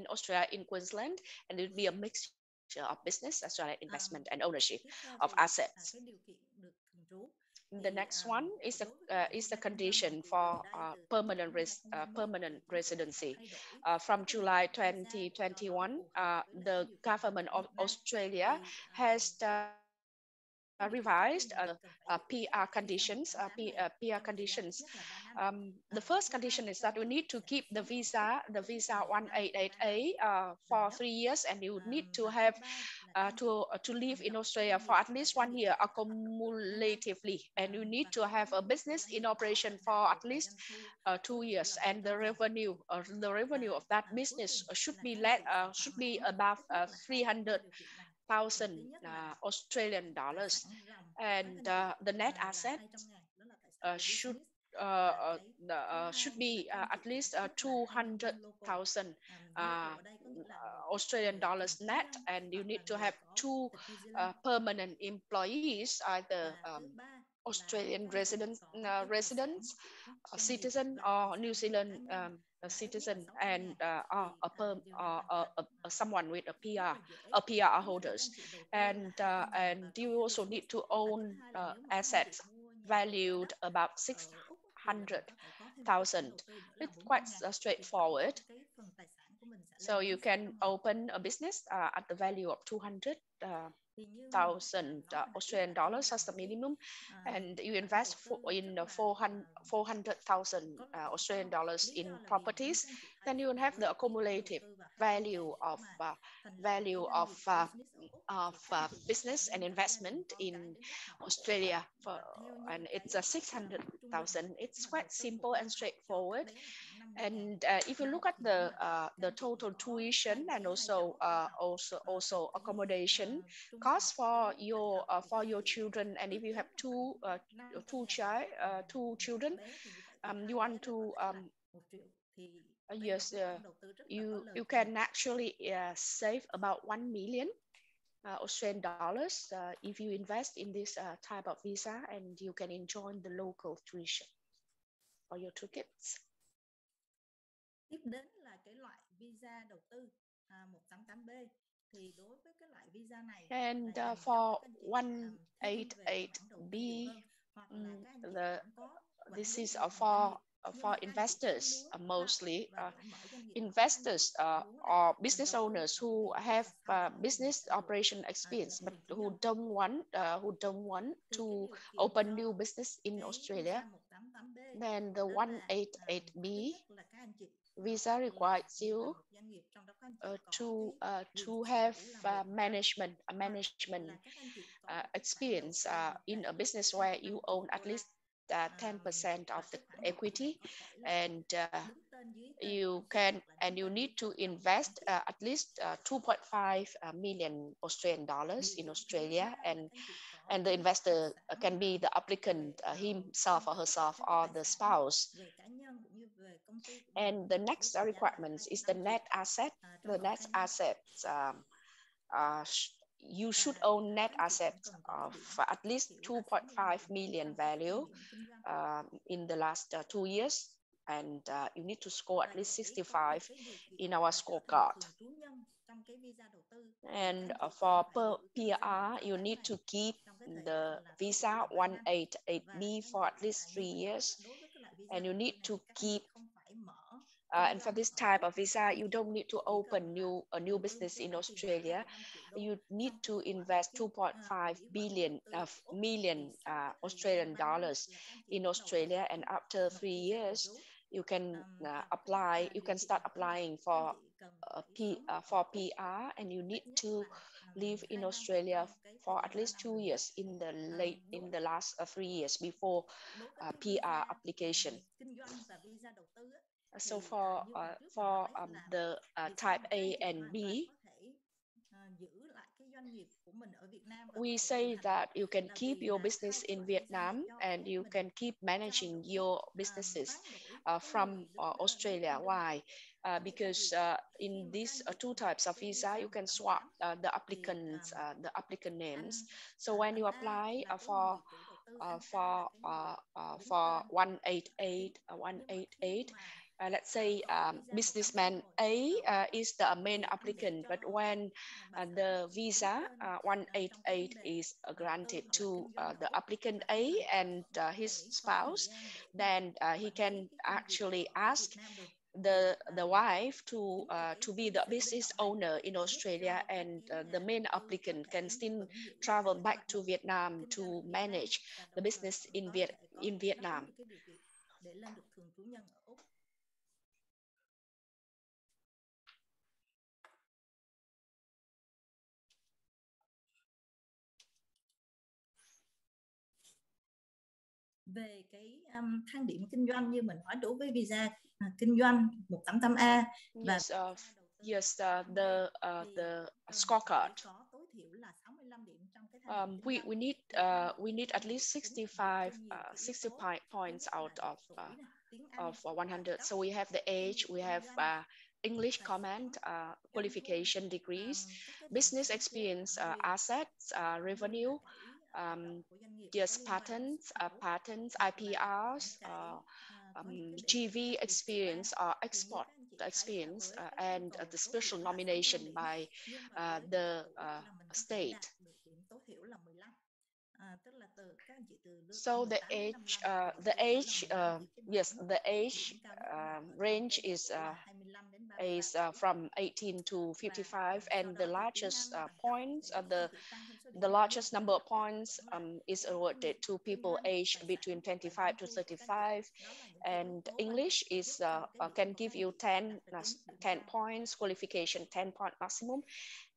Australia, in Queensland, and it would be a mixture of business as well as investment and ownership of assets. The next one is the condition for permanent residency. From July 2021, the government of Australia has revised PR conditions. The first condition is that you need to keep the visa 188A for 3 years, and you need to have to live in Australia for at least 1 year accumulatively, and you need to have a business in operation for at least 2 years, and the revenue of that business should be above 300,000 Australian dollars, and the net asset should be at least 200,000 Australian dollars net, and you need to have 2 permanent employees, either Australian residents, citizen, or New Zealand citizen, and someone with a PR holders, and you also need to own assets valued about 600,000. It's quite straightforward. So you can open a business at the value of 200,000 Australian dollars as the minimum, and you invest in 400,000 Australian dollars in properties. Then you will have the accumulative value of business and investment in Australia, and it's 600,000. It's quite simple and straightforward. And if you look at the total tuition and also accommodation costs for your children, and if you have two children, you want to you can actually save about 1 million Australian dollars if you invest in this type of visa, and you can enjoy the local tuition for your 2 kids. Tiếp đến là cái loại visa đầu tư 188B, thì đối với cái loại visa này and for 188B, this is for investors, mostly investors or business owners who have business operation experience, but who don't want to open new business in Australia. Then the 188B visa requires you to have management experience in a business where you own at least 10% of the equity, and you need to invest at least 2.5 million Australian dollars in Australia, and the investor can be the applicant himself or herself, or the spouse. And the next requirement is the net asset. The net assets, you should own net assets of at least 2.5 million value in the last 2 years, and you need to score at least 65 in our scorecard. And for PR, you need to keep the visa 188B for at least 3 years, and you need to keep And for this type of visa, you don't need to open a new business in Australia. You need to invest 2.5 million Australian dollars in Australia, and after 3 years, you can apply. You can start applying for for PR, and you need to live in Australia for at least 2 years in the last 3 years before PR application. So for the type A and B, we say that you can keep your business in Vietnam and you can keep managing your businesses from Australia. Why? Because in these two types of visa, you can swap the applicant names. So when you apply for 188, let's say businessman A is the main applicant, but when the visa 188 is granted to the applicant A and his spouse, then he can actually ask the wife to be the business owner in Australia, and the main applicant can still travel back to Vietnam to manage the business in Vietnam. Về cái thang điểm kinh doanh như mình nói đối với visa kinh doanh 188A và yes, the scorecard. We need at least 65 points out of 100. So we have the age, we have English command, qualification degrees, business experience, assets, revenue, yes, patents, IPRs, GV experience or export experience, and the special nomination by the state. So the age, yes, the age range is from 18 to 55, and the largest points, the largest number of points is awarded to people aged between 25 to 35, and English is can give you 10 points, qualification 10 point maximum,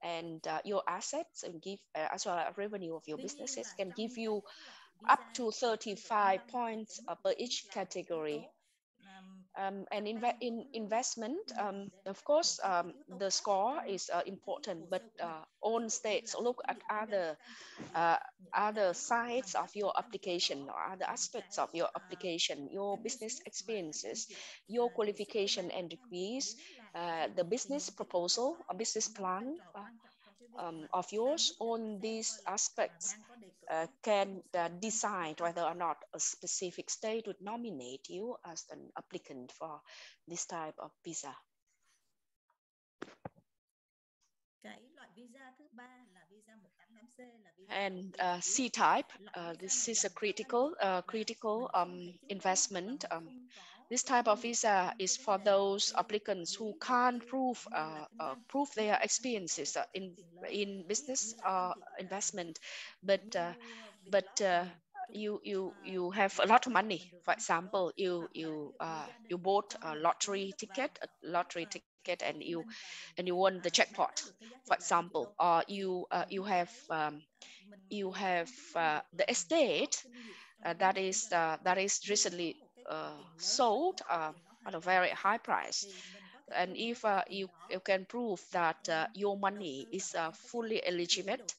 and your assets and give as well as revenue of your businesses can give you up to 35 points per each category. And in investment, of course, the score is important, but all states look at other sides of your application or other aspects of your application, your business experiences, your qualification and degrees, the business proposal, a business plan of yours. On these aspects can decide whether or not a specific state would nominate you as an applicant for this type of visa. And C type, this is a critical investment. This type of visa is for those applicants who can't prove their experiences in business investment, but you have a lot of money. For example, you bought a lottery ticket, and you won the jackpot, for example, or you have the estate that is recently sold at a very high price, and if you can prove that your money is fully legitimate,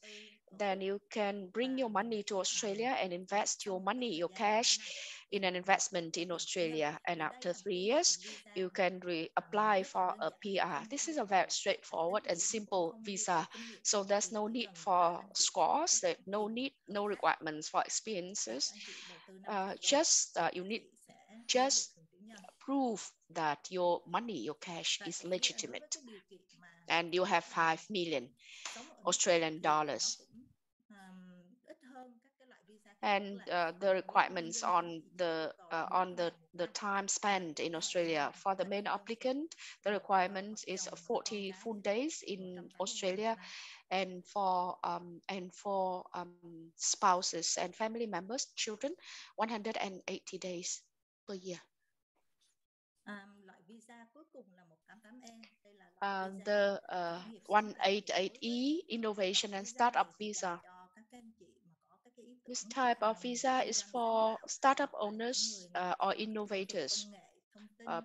then you can bring your money to Australia and invest your money, your cash, in an investment in Australia. And after 3 years, you can apply for a PR. This is a very straightforward and simple visa. So there's no need for scores, no requirements for experiences. You need just prove that your money, your cash is legitimate, and you have 5 million Australian dollars. and the requirements on the time spent in Australia. For the main applicant, the requirement is 40 full days in Australia, and for spouses and family members, children, 180 days per year. The 188E Innovation and Startup Visa. This type of visa is for startup owners or innovators,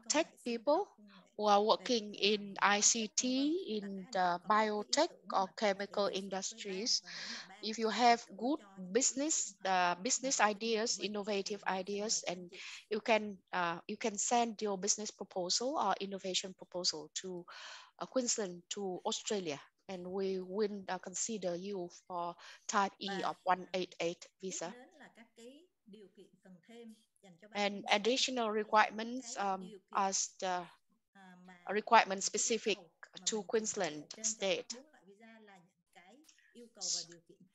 tech people who are working in ICT, in the biotech or chemical industries. If you have good business ideas, innovative ideas, and you can send your business proposal or innovation proposal to Queensland, to Australia, and we will consider you for type E of 188 visa. And additional requirements as the requirement specific to Queensland state.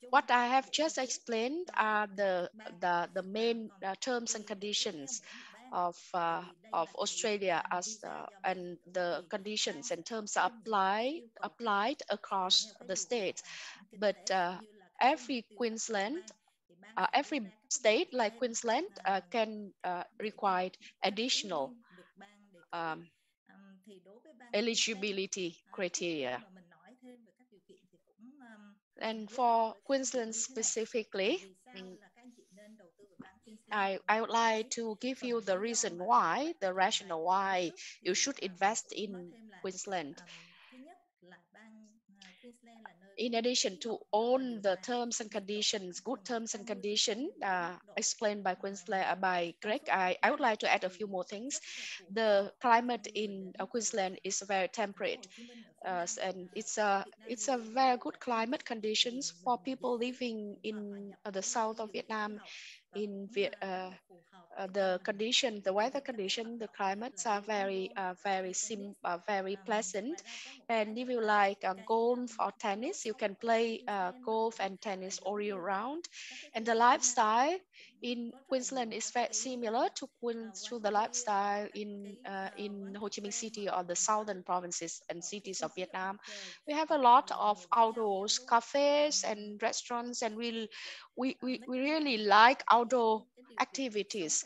What I have just explained are the main terms and conditions of Australia as and the conditions and terms are applied across the states. But every state like Queensland can require additional eligibility criteria. And for Queensland specifically, I would like to give you the reason why, the rationale why you should invest in Queensland. In addition to all the terms and conditions, good terms and conditions explained by Queensland, by Greg, I would like to add a few more things. The climate in Queensland is very temperate, and it's a very good climate conditions for people living in the south of Vietnam. In the weather condition, the climates are very pleasant. And if you like golf or tennis, you can play golf and tennis all year round. And the lifestyle in Queensland is very similar to the lifestyle in Ho Chi Minh City or the southern provinces and cities of Vietnam. We have a lot of outdoors cafes and restaurants, and we really like outdoor activities,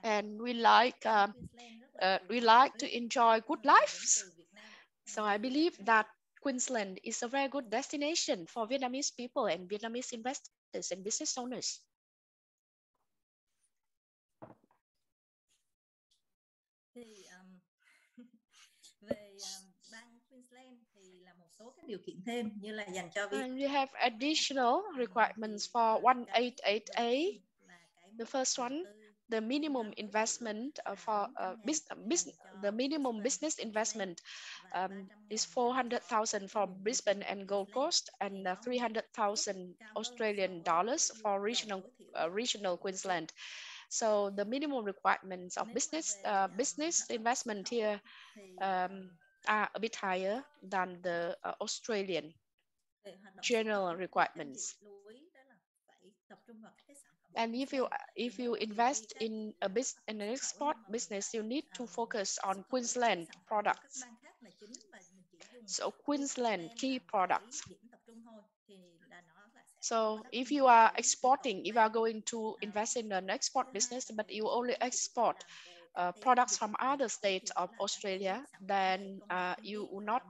and we like to enjoy good lives. So I believe that Queensland is a very good destination for Vietnamese people and Vietnamese investors and business owners. And we have additional requirements for 188A. The first one, the minimum investment the minimum business investment is 400,000 for Brisbane and Gold Coast, and 300,000 Australian dollars for regional Queensland. So the minimum requirements of business investment here are a bit higher than the Australian general requirements. And if you invest in an export business, you need to focus on Queensland products. So Queensland key products. So if you are exporting, if you are going to invest in an export business, but you only export products from other states of Australia, then you will not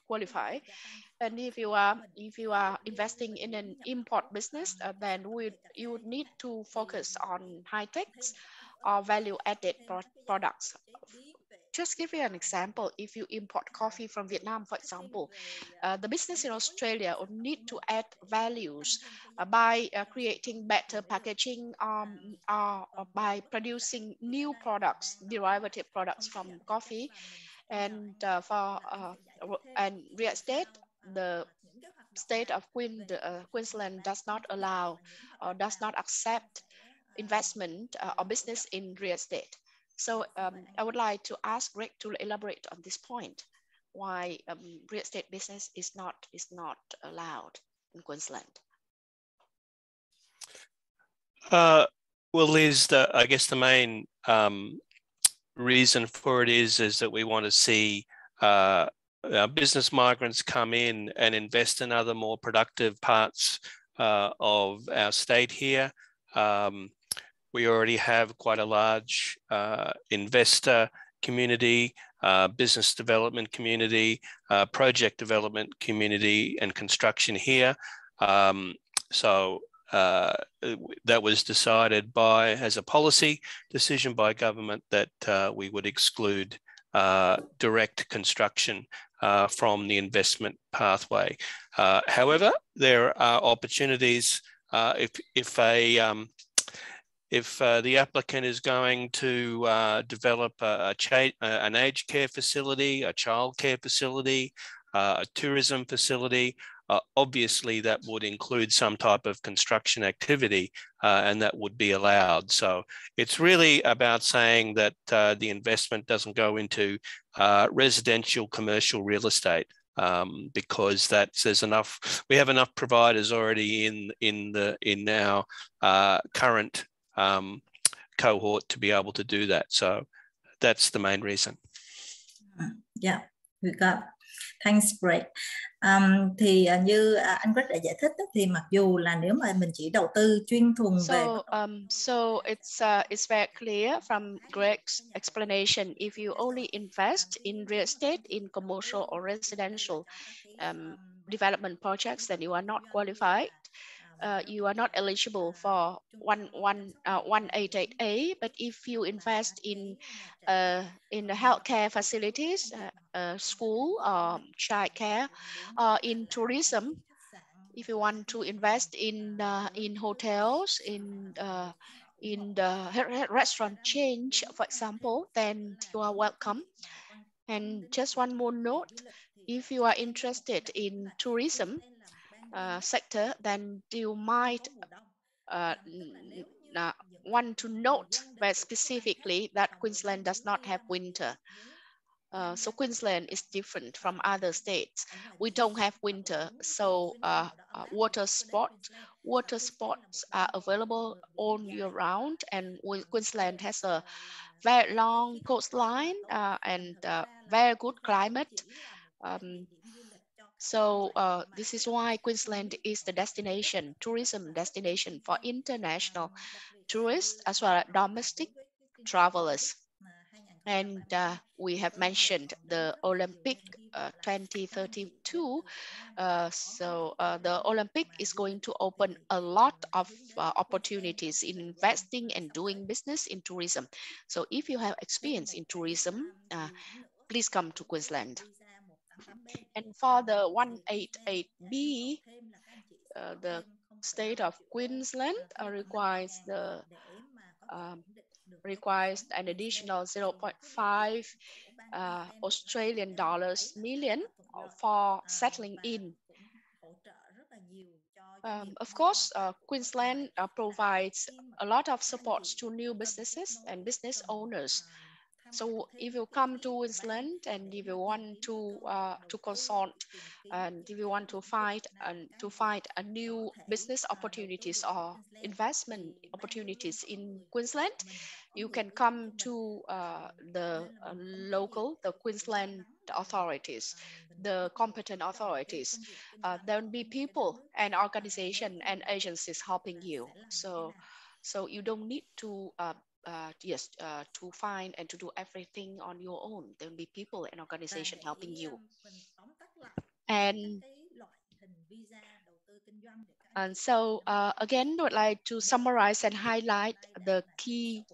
qualify. And if you are investing in an import business, then you would need to focus on high techs or value added products. Just give you an example. If you import coffee from Vietnam, for example, the business in Australia would need to add values by creating better packaging, or by producing new products, derivative products from coffee. And and real estate, the state of Queensland does not allow or does not accept investment or business in real estate. So I would like to ask Greg to elaborate on this point, why real estate business is not allowed in Queensland. Well, Liz, I guess the main reason for it is that we want to see our business migrants come in and invest in other more productive parts of our state here. We already have quite a large investor community, business development community, project development community, and construction here. So that was decided as a policy decision by government that we would exclude direct construction from the investment pathway. However, there are opportunities if the applicant is going to develop an aged care facility, a childcare facility, a tourism facility, obviously that would include some type of construction activity and that would be allowed. So it's really about saying that the investment doesn't go into residential commercial real estate. Because we have enough providers already in our current cohort to be able to do that. So that's the main reason. Yeah, we got. Thanks, great. Thì như anh Greg đã giải thích thì mặc dù là nếu mà mình chỉ đầu tư chuyên thuần về so it's very clear from Greg's explanation. If you only invest in real estate, in commercial or residential development projects, then you are not qualified. You are not eligible for 188A. But if you invest in the healthcare facilities, school or child care, or in tourism, if you want to invest in hotels, in the restaurant chain, for example, then you are welcome. And just one more note: if you are interested in tourism sector, then you might want to note very specifically that Queensland does not have winter. So Queensland is different from other states. We don't have winter, so water sports are available all year round, and Queensland has a very long coastline and very good climate. So this is why Queensland is the tourism destination for international tourists as well as domestic travelers. And we have mentioned the Olympic 2032. So the Olympic is going to open a lot of opportunities in investing and doing business in tourism. So if you have experience in tourism, please come to Queensland. And for the 188B, the state of Queensland requires an additional 0.5 Australian dollars million for settling in. Of course, Queensland provides a lot of supports to new businesses and business owners. So if you come to Queensland and if you want to consult and if you want to find a new business opportunities or investment opportunities in Queensland, you can come to the Queensland authorities, the competent authorities. There will be people and organizations and agencies helping you. So you don't need to to find and to do everything on your own. There will be people and organizations helping you. And so again, I would like to summarize and highlight the key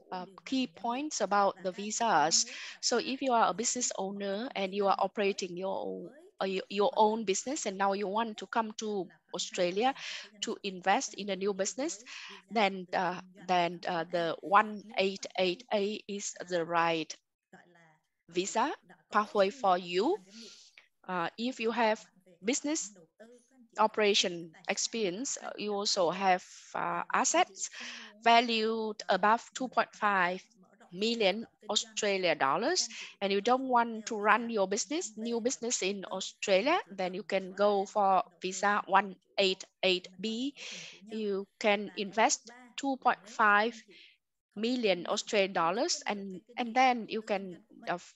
points about the visas. So if you are a business owner and you are operating your own business and now you want to come to Australia to invest in a new business, then the 188A is the right visa pathway for you. If you have business operation experience, you also have assets valued above 2.5 million Australia dollars, and you don't want to run your new business in Australia, then you can go for visa 188B. You can invest 2.5 million Australian dollars, and then you can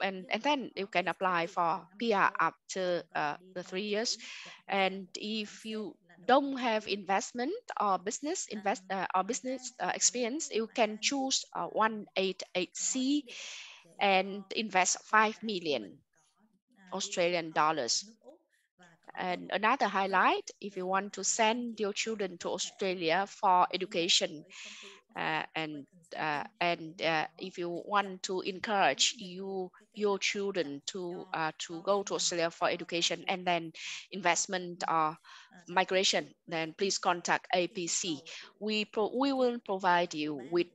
and then you can apply for PR after the 3 years. And if you don't have investment or business experience, you can choose 188C and invest 5 million Australian dollars. And another highlight, if you want to send your children to Australia for education, and if you want to encourage your children to go to Australia for education and then investment or migration, then please contact APC. We will provide you with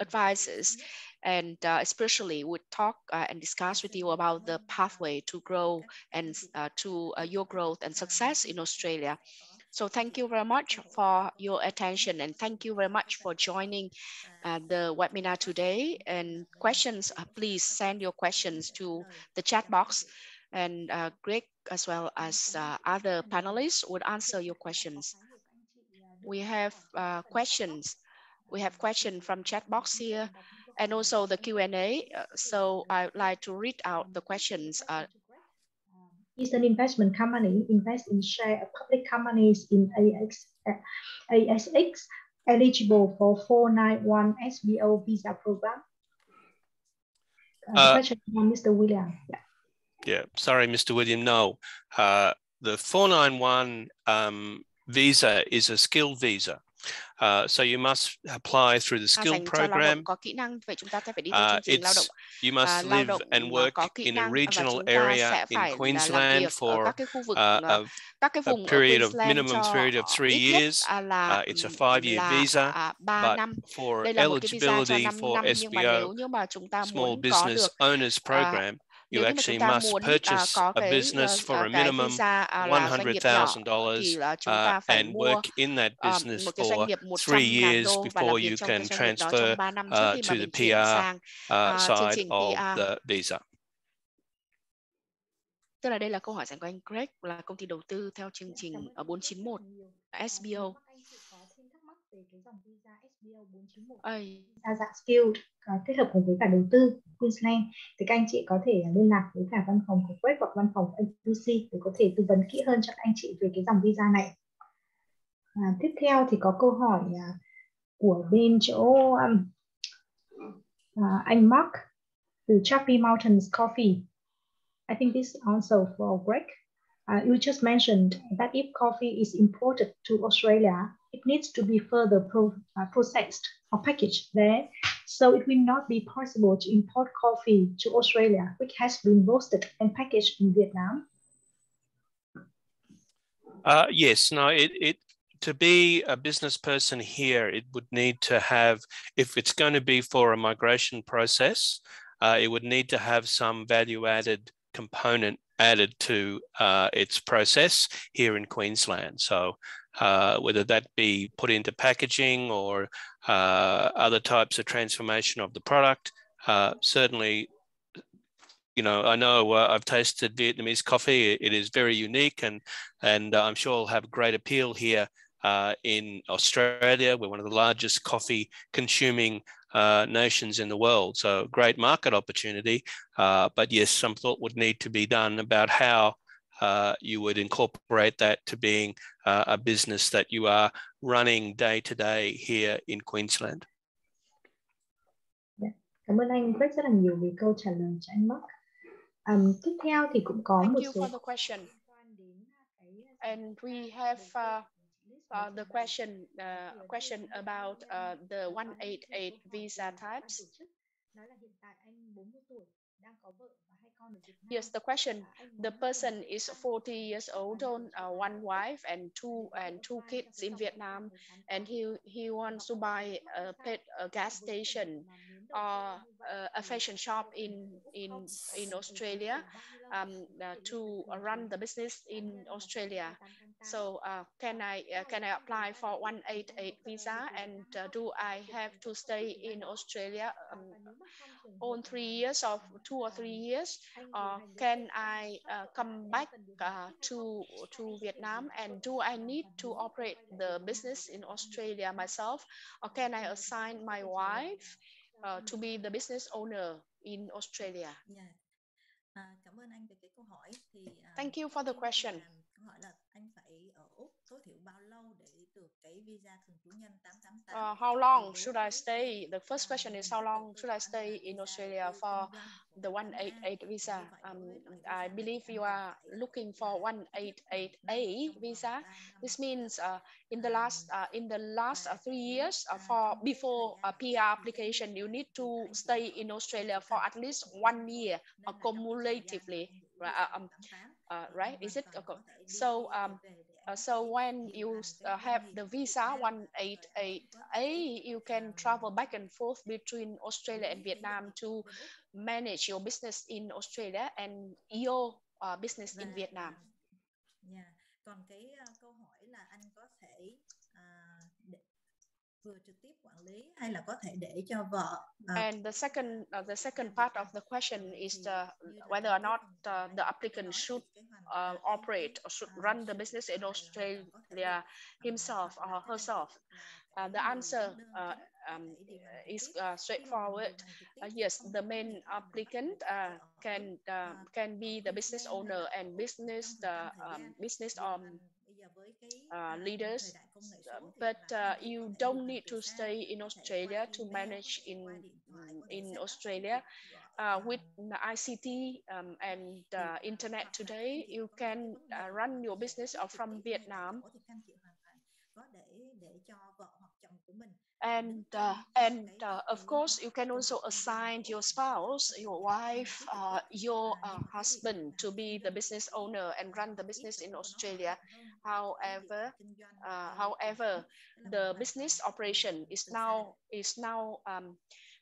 advices, and especially would talk and discuss with you about the pathway to grow and to your growth and success in Australia. So thank you very much for your attention, and thank you very much for joining the webinar today. And questions, please send your questions to the chat box, and Greg as well as other panelists would answer your questions. We have questions. We have questions from chat box here, and also the Q&A. So I'd like to read out the questions. Is an investment company invest in share of public companies in ASX eligible for 491 SBO visa program? Question from Mr. William. Yeah, sorry, Mr. William. No, the 491 visa is a skill visa. So you must apply through the skill program. You must live and work in a regional area in Queensland for a minimum period of 3 years. It's a 5-year visa, but for eligibility for SBO, Small Business Owners Program, you actually must purchase a business for a minimum $100,000 and work in that business for 3 years before you can transfer to the PR side of the visa. Tức là đây là câu hỏi dành của anh Greg, là công ty đầu tư theo chương trình ở 491 SBO. Đa dạng skilled kết hợp cùng với cả đầu tư Queensland, thì các anh chị có thể liên lạc với cả văn phòng của Greg hoặc văn phòng APC để có thể tư vấn kỹ hơn cho các anh chị về cái dòng visa này. Tiếp theo thì có câu hỏi của bên chỗ anh Mark từ Chappie Mountains Coffee. I think this is also for Greg. You just mentioned that if coffee is imported to Australia, it needs to be further processed or packaged there. So it will not be possible to import coffee to Australia, which has been roasted and packaged in Vietnam. Yes, no, to be a business person here, it would need to have, if it's going to be for a migration process, it would need to have some value-added component added to its process here in Queensland. So whether that be put into packaging or other types of transformation of the product, certainly, you know, I know I've tasted Vietnamese coffee. It is very unique, and I'm sure it'll have great appeal here in Australia. We're one of the largest coffee consuming nations in the world, so great market opportunity. But yes, some thought would need to be done about how you would incorporate that to being a business that you are running day to day here in Queensland. Cảm ơn anh Greg rất là nhiều về câu trả lời cho anh Mark. Tiếp theo thì cũng có một số. Thank you for the question. And we have the question about the 188 visa types. Yes, the question. The person is 40 years old, one wife and two kids in Vietnam, and he wants to buy a gas station or a fashion shop in Australia to run the business in Australia. So can I apply for 188 visa, and do I have to stay in Australia on 3 years or 2 or 3 years? Can I come back to Vietnam, and do I need to operate the business in Australia myself, or can I assign my wife to be the business owner in Australia? Cảm ơn anh về cái câu hỏi. Thì Thank you for the question. Câu hỏi là anh phải ở Úc tối thiểu bao lâu để được cái visa thường trú nhân 888? How long should I stay? The first question is how long should I stay in Australia for the 188 visa? I believe you are looking for 188A visa. This means in the last 3 years for before a PR application, you need to stay in Australia for at least 1 year cumulatively. Right? Is it so? So when you have the visa 188A, you can travel back and forth between Australia and Vietnam to manage your business in Australia and your business in Vietnam. Còn cái câu hỏi là anh có thể vừa trực tiếp quản lý hay là có thể để cho vợ. And the second part of the question is whether or not the applicant should operate or should run the business in Australia himself or herself. The answer is straightforward. Yes, the main applicant can be the business owner and business leaders, but you don't need to stay in Australia to manage in Australia. With ICT and internet today, you can run your business from Vietnam. And of course, you can also assign your spouse, your wife, your husband to be the business owner and run the business in Australia. However, the business operation is now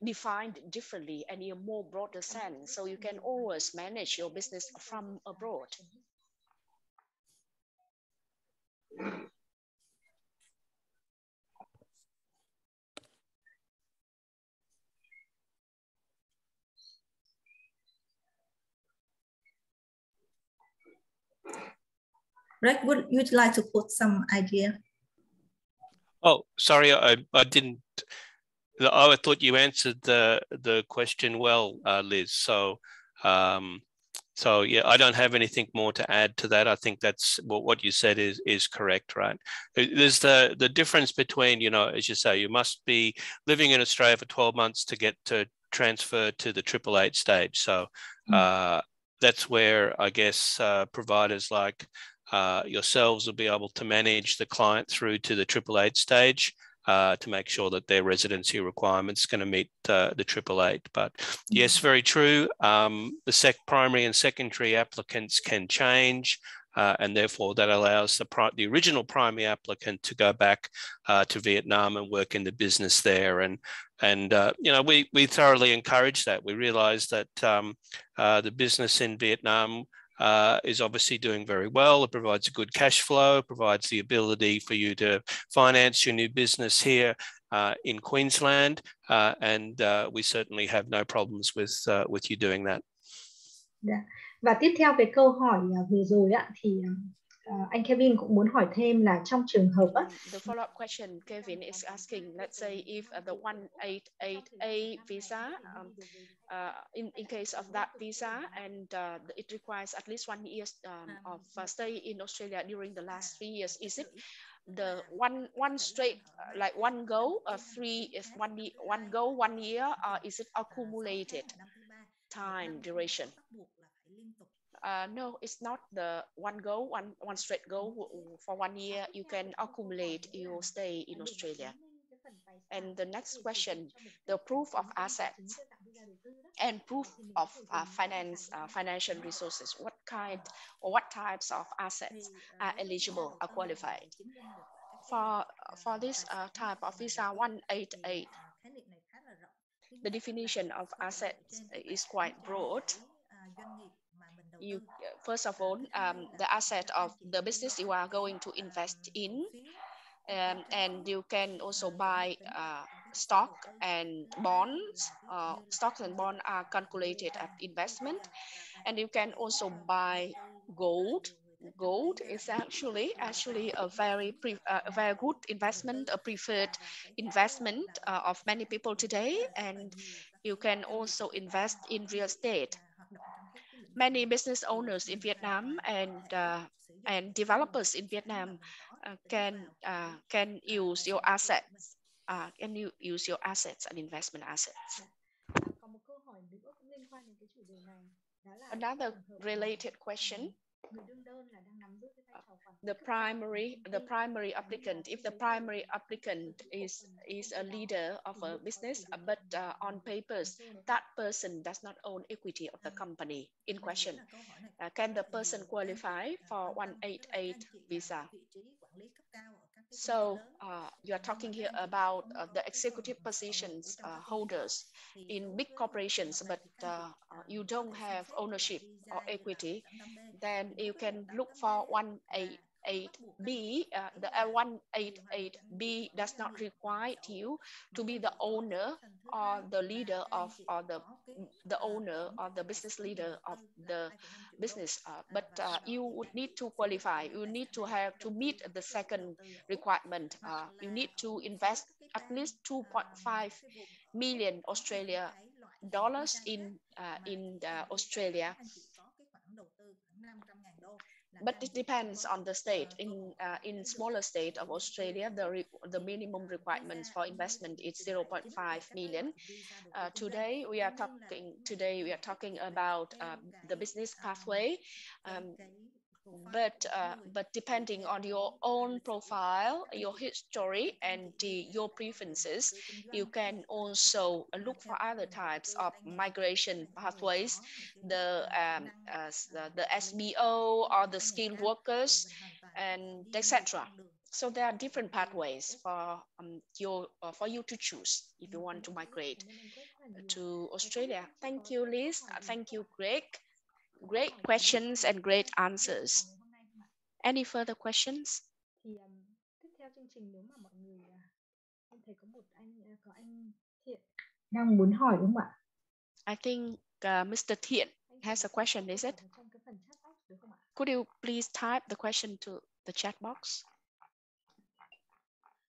defined differently and in a more broader sense. So you can always manage your business from abroad. Greg, would you like to put some idea? Oh, sorry, I didn't. I thought you answered the question well, Liz. So yeah, I don't have anything more to add to that. I think that's what you said is correct, right? There's the difference between, you know, as you say, you must be living in Australia for 12 months to get to transfer to the 888 stage. So that's where I guess providers like yourselves will be able to manage the client through to the 888 stage to make sure that their residency requirements are going to meet the 888. But yes, very true. The primary and secondary applicants can change, and therefore that allows the original primary applicant to go back to Vietnam and work in the business there. And you know, we thoroughly encourage that. We realize that the business in Vietnam is obviously doing very well. It provides a good cash flow, provides the ability for you to finance your new business here in Queensland, and we certainly have no problems with you doing that. Yeah. Và tiếp theo về câu hỏi vừa rồi thì anh Kevin cũng muốn hỏi thêm là trong trường hợp the follow-up question Kevin is asking, let's say if the 188A visa, in case of that visa, and it requires at least 1 year of stay in Australia during the last 3 years, is it the one straight like one go 3 is 1 go 1 year, or is it accumulated time duration? No, it's not the one go, one straight go for 1 year. You can accumulate your stay in Australia. And the next question, the proof of assets and proof of financial resources. What kind or what types of assets are eligible, are qualified? For this type of visa 188, the definition of assets is quite broad. You first of all, the asset of the business you are going to invest in, and you can also buy stock and bonds. Stocks and bonds are calculated as investment, and you can also buy gold. Gold is actually a very good investment, a preferred investment of many people today, and you can also invest in real estate. Many business owners in Vietnam and developers in Vietnam can use your assets. Can you use your assets and investment assets? Another related question. The primary applicant. If the primary applicant is a leader of a business, but on papers that person does not own equity of the company in question, can the person qualify for 188 visa? So you are talking here about the executive positions holders in big corporations, but you don't have ownership or equity, then you can look for 188B. The 188B does not require you to be the owner or the leader of, or the owner or the business leader of the business, but you would need to qualify. You need to have to meet the second requirement. You need to invest at least 2.5 million Australia dollars in Australia. But it depends on the state. In smaller state of Australia, the minimum requirements for investment is 0.5 million. Today we are talking about the business pathway. But depending on your own profile, your history, and your preferences, you can also look for other types of migration pathways, the SBO or the skilled workers, and etc. So there are different pathways for you to choose if you want to migrate to Australia. Thank you, Liz. Thank you, Greg. Great questions and great answers. Any further questions? I think Mr. Thiện has a question, is it? Could you please type the question to the chat box?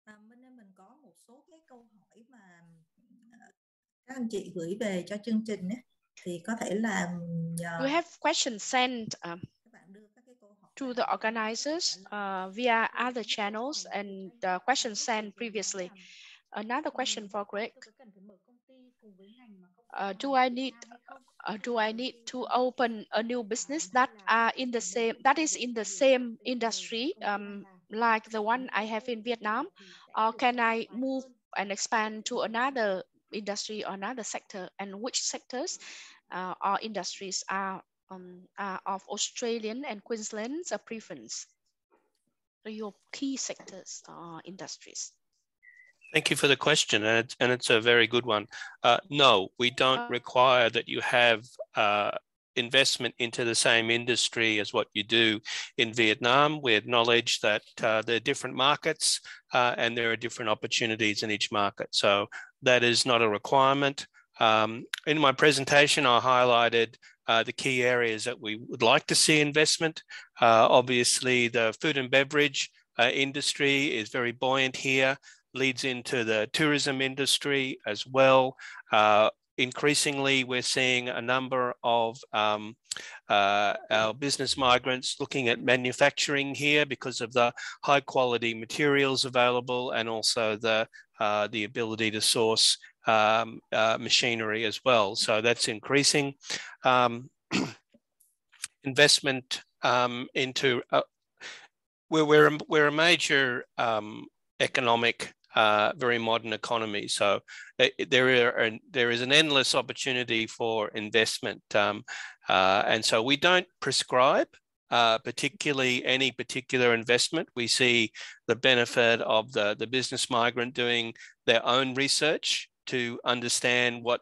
Mình có một số cái câu hỏi mà các anh chị gửi về cho chương trình ấy, thì có thể là you have questions sent to the organizers via other channels, and questions sent previously. Another question for Greg. Do I need to open a new business that is in the same industry like the one I have in Vietnam, or can I move and expand to another industry or another sector, and which sectors or industries are of Australian and Queensland's preference? Your key sectors or industries. Thank you for the question, and it's a very good one. No, we don't require that you have investment into the same industry as what you do in Vietnam. We acknowledge that there are different markets and there are different opportunities in each market. So that is not a requirement. In my presentation, I highlighted the key areas that we would like to see investment. Obviously, the food and beverage industry is very buoyant here, leads into the tourism industry as well. Increasingly, we're seeing a number of our business migrants looking at manufacturing here because of the high quality materials available, and also the ability to source machinery as well. So that's increasing. Investment into we're a major economic, very modern economy. So there is an endless opportunity for investment. And so we don't prescribe particularly any particular investment. We see the benefit of the business migrant doing their own research to understand what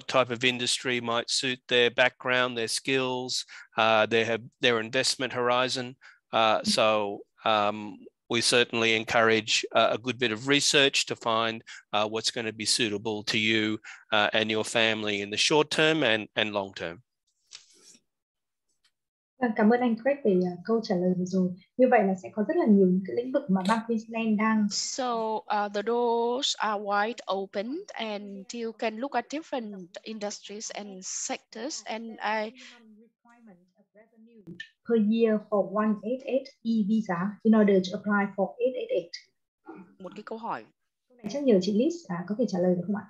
type of industry might suit their background, their skills, their investment horizon. So we certainly encourage a good bit of research to find what's going to be suitable to you and your family in the short term and long term. Cảm ơn anh Greg về câu trả lời vừa rồi. Như vậy là sẽ có rất là nhiều những cái lĩnh vực mà bang Queensland đang. So the doors are wide open, and you can look at different industries and sectors. And Per year for 188E visa in order to apply for 888. Một cái câu hỏi. Câu này chắc nhờ chị Liz có thể trả lời được không ạ?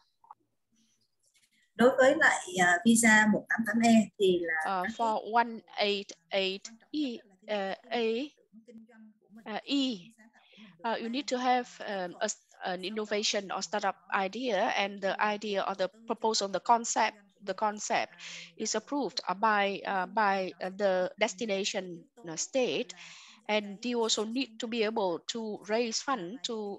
Đối với lại visa 188E thì là for 188E you need to have an innovation or startup idea, and the idea or the proposal, the concept is approved by the destination state, and you also need to be able to raise funds to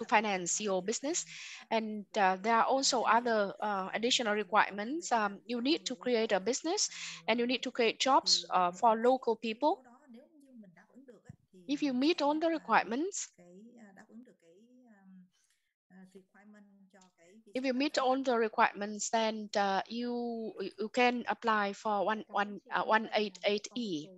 finance your business. And there are also other additional requirements. You need to create a business, and you need to create jobs for local people. If you meet all the requirements, then you can apply for 188E.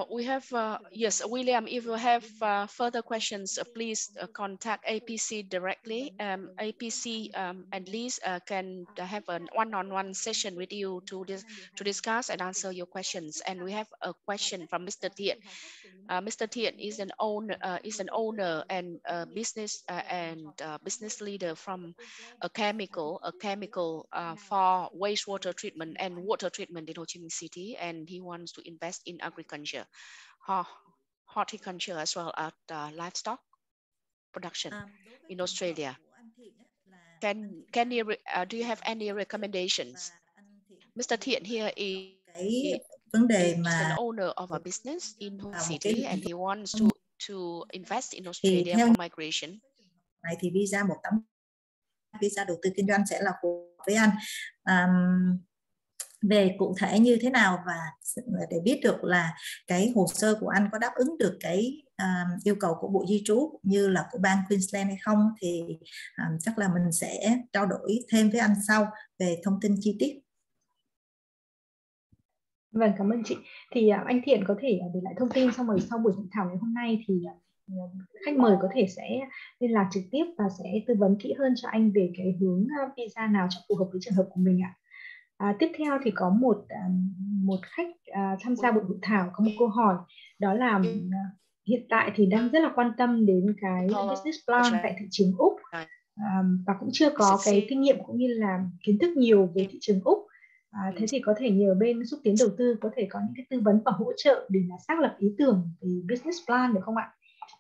We have yes, William, if you have further questions, please contact APC directly. APC and Liz can have a one-on-one session with you to discuss and answer your questions. And we have a question from Mr. Thiện. Mr. Thiện is an owner and business business leader from a chemical for wastewater treatment and water treatment in Ho Chi Minh City, and he wants to invest in agriculture, horticulture, as well as livestock production in Australia. Do you have any recommendations? Mr. Thiện here is an owner of a business in Ho Chi Minh City, and he wants to invest in Australia for migration. Này thì visa 188 visa đầu tư kinh doanh sẽ là phù hợp với anh. Về cụ thể như thế nào và để biết được là cái hồ sơ của anh có đáp ứng được cái yêu cầu của Bộ Di trú như là của bang Queensland hay không, thì chắc là mình sẽ trao đổi thêm với anh sau về thông tin chi tiết. Vâng, cảm ơn chị. Thì anh Thiện có thể để lại thông tin, xong rồi sau buổi hội thảo ngày hôm nay thì khách mời có thể sẽ liên lạc trực tiếp và sẽ tư vấn kỹ hơn cho anh về cái hướng visa nào cho phù hợp với trường hợp của mình ạ. Tiếp theo thì có một khách tham gia buổi hội thảo có một câu hỏi, đó là hiện tại thì đang rất là quan tâm đến cái business plan tại thị trường Úc và cũng chưa có cái kinh nghiệm cũng như là kiến thức nhiều về thị trường Úc. Thế thì có thể nhờ bên xúc tiến đầu tư có thể có những cái tư vấn và hỗ trợ để mà xác lập ý tưởng về business plan được không ạ?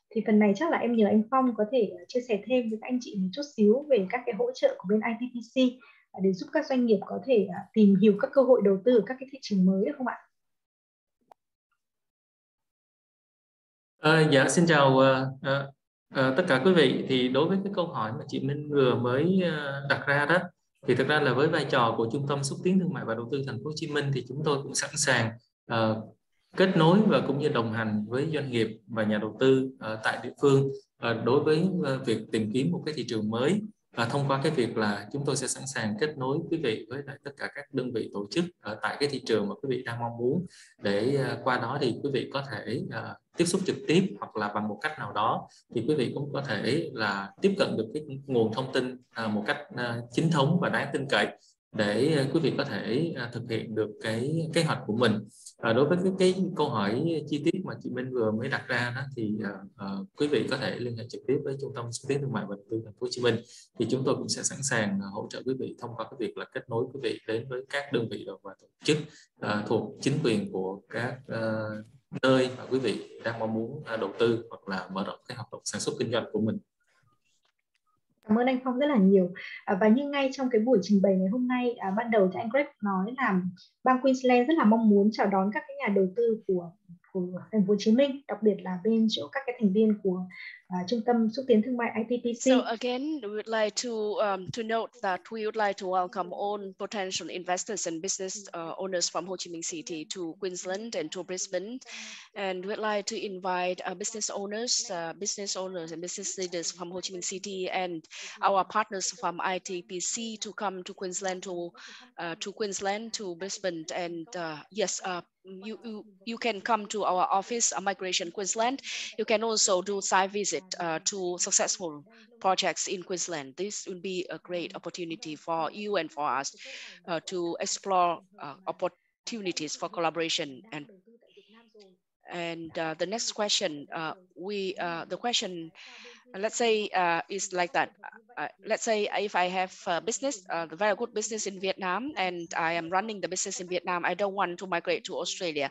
Thì phần này chắc là em nhờ anh Phong có thể chia sẻ thêm với các anh chị một chút xíu về các cái hỗ trợ của bên ITPC để giúp các doanh nghiệp có thể tìm hiểu các cơ hội đầu tư ở các cái thị trường mới được không ạ? Dạ, xin chào tất cả quý vị. Thì đối với cái câu hỏi mà chị Minh vừa mới đặt ra đó, thì thực ra là với vai trò của Trung tâm xúc tiến thương mại và đầu tư Thành phố Hồ Chí Minh thì chúng tôi cũng sẵn sàng kết nối và cũng như đồng hành với doanh nghiệp và nhà đầu tư tại địa phương đối với việc tìm kiếm một cái thị trường mới. Thông qua cái việc là chúng tôi sẽ sẵn sàng kết nối quý vị với lại tất cả các đơn vị tổ chức ở tại cái thị trường mà quý vị đang mong muốn, để qua đó thì quý vị có thể tiếp xúc trực tiếp hoặc là bằng một cách nào đó thì quý vị cũng có thể là tiếp cận được cái nguồn thông tin một cách chính thống và đáng tin cậy để quý vị có thể thực hiện được cái kế hoạch của mình. Đối với cái câu hỏi chi tiết mà chị Minh vừa mới đặt ra đó, thì quý vị có thể liên hệ trực tiếp với Trung tâm xúc tiến thương mại và đầu tư Thành phố Hồ Chí Minh, thì chúng tôi cũng sẽ sẵn sàng hỗ trợ quý vị thông qua cái việc là kết nối quý vị đến với các đơn vị và tổ chức thuộc chính quyền của các nơi mà quý vị đang mong muốn đầu tư hoặc là mở rộng cái hoạt động sản xuất kinh doanh của mình. Cảm ơn anh Phong rất là nhiều. Và như ngay trong cái buổi trình bày ngày hôm nay, ban đầu thì anh Greg nói là bang Queensland rất là mong muốn chào đón các cái nhà đầu tư của Thành phố Hồ Chí Minh, đặc biệt là bên chỗ các cái thành viên của Trung tâm xúc tiến thương mại ITPC. So again, we would like to note that we would like to welcome all potential investors and business owners from Ho Chi Minh City to Queensland and to Brisbane, and we'd like to invite business owners and business leaders from Ho Chi Minh City and our partners from ITPC to come to Queensland to Brisbane, and yes. You can come to our office, Migration Queensland. You can also do site visit to successful projects in Queensland. This will be a great opportunity for you and for us to explore opportunities for collaboration. And the next question, the question, let's say is like that. Let's say if I have business, the very good business in Vietnam, and I am running the business in Vietnam, I don't want to migrate to Australia.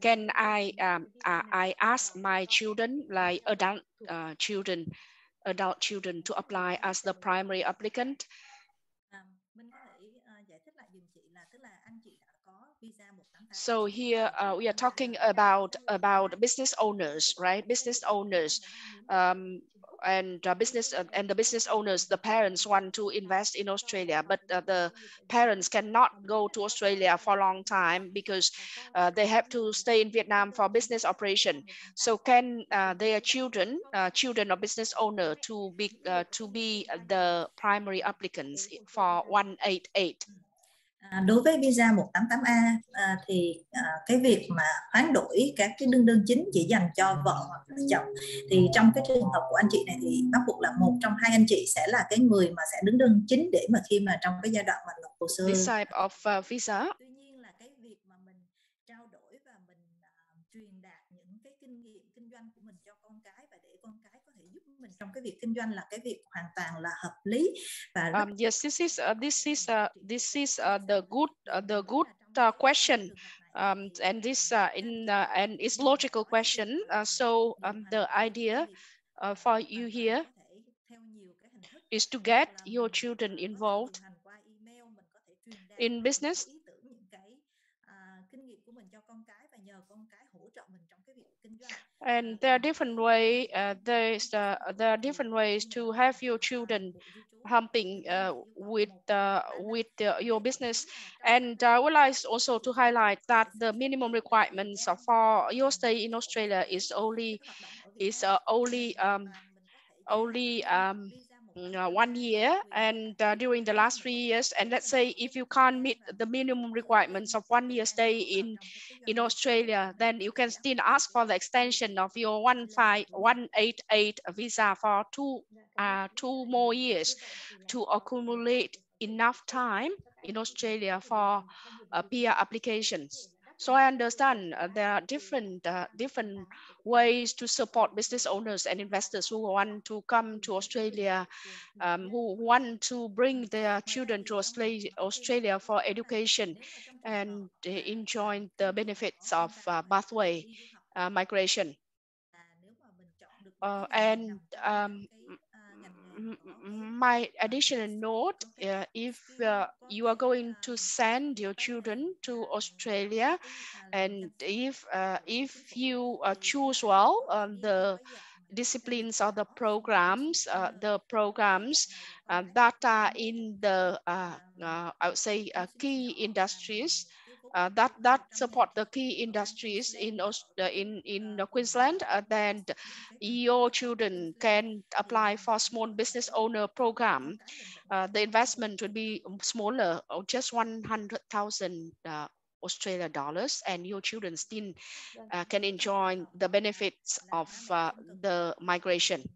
Can I ask my children, like adult children, to apply as the primary applicant? So here we are talking about business owners, right? Business owners, and the business owners, the parents want to invest in Australia, but the parents cannot go to Australia for a long time because they have to stay in Vietnam for business operation. So can their children of business owner to be the primary applicants for 188? Đối với visa 188A thì cái việc mà hoán đổi các cái đơn chính chỉ dành cho vợ hoặc là chồng, thì trong cái trường hợp của anh chị này thì bắt buộc là một trong hai anh chị sẽ là cái người mà sẽ đứng đơn chính để mà khi mà trong cái giai đoạn mà nộp hồ sơ. This type of visa. Tuy nhiên là cái việc mà mình trao đổi và mình truyền đạt những cái kinh nghiệm kinh doanh của mình cho con cái và để con cái có thể giúp mình trong cái việc kinh doanh là cái việc hoàn toàn là hợp lý. Và yes, this is the good question, and this and it's logical question. So the idea for you here is to get your children involved in business. And there are different ways. There are different ways to have your children helping with your business. And I would like also to highlight that the minimum requirements for your stay in Australia is only 1 year, and during the last 3 years. And let's say if you can't meet the minimum requirements of 1 year stay in Australia, then you can still ask for the extension of your 188 visa for two more years to accumulate enough time in Australia for PR applications. So I understand there are different ways to support business owners and investors who want to come to Australia, who want to bring their children to Australia for education and enjoy the benefits of pathway migration. And my additional note, if you are going to send your children to Australia, and if you choose well the disciplines or the programs that are in the I would say key industries that support the key industries in Queensland, then your children can apply for small business owner program. The investment would be smaller, just 100,000 Australian dollars, and your children still can enjoy the benefits of the migration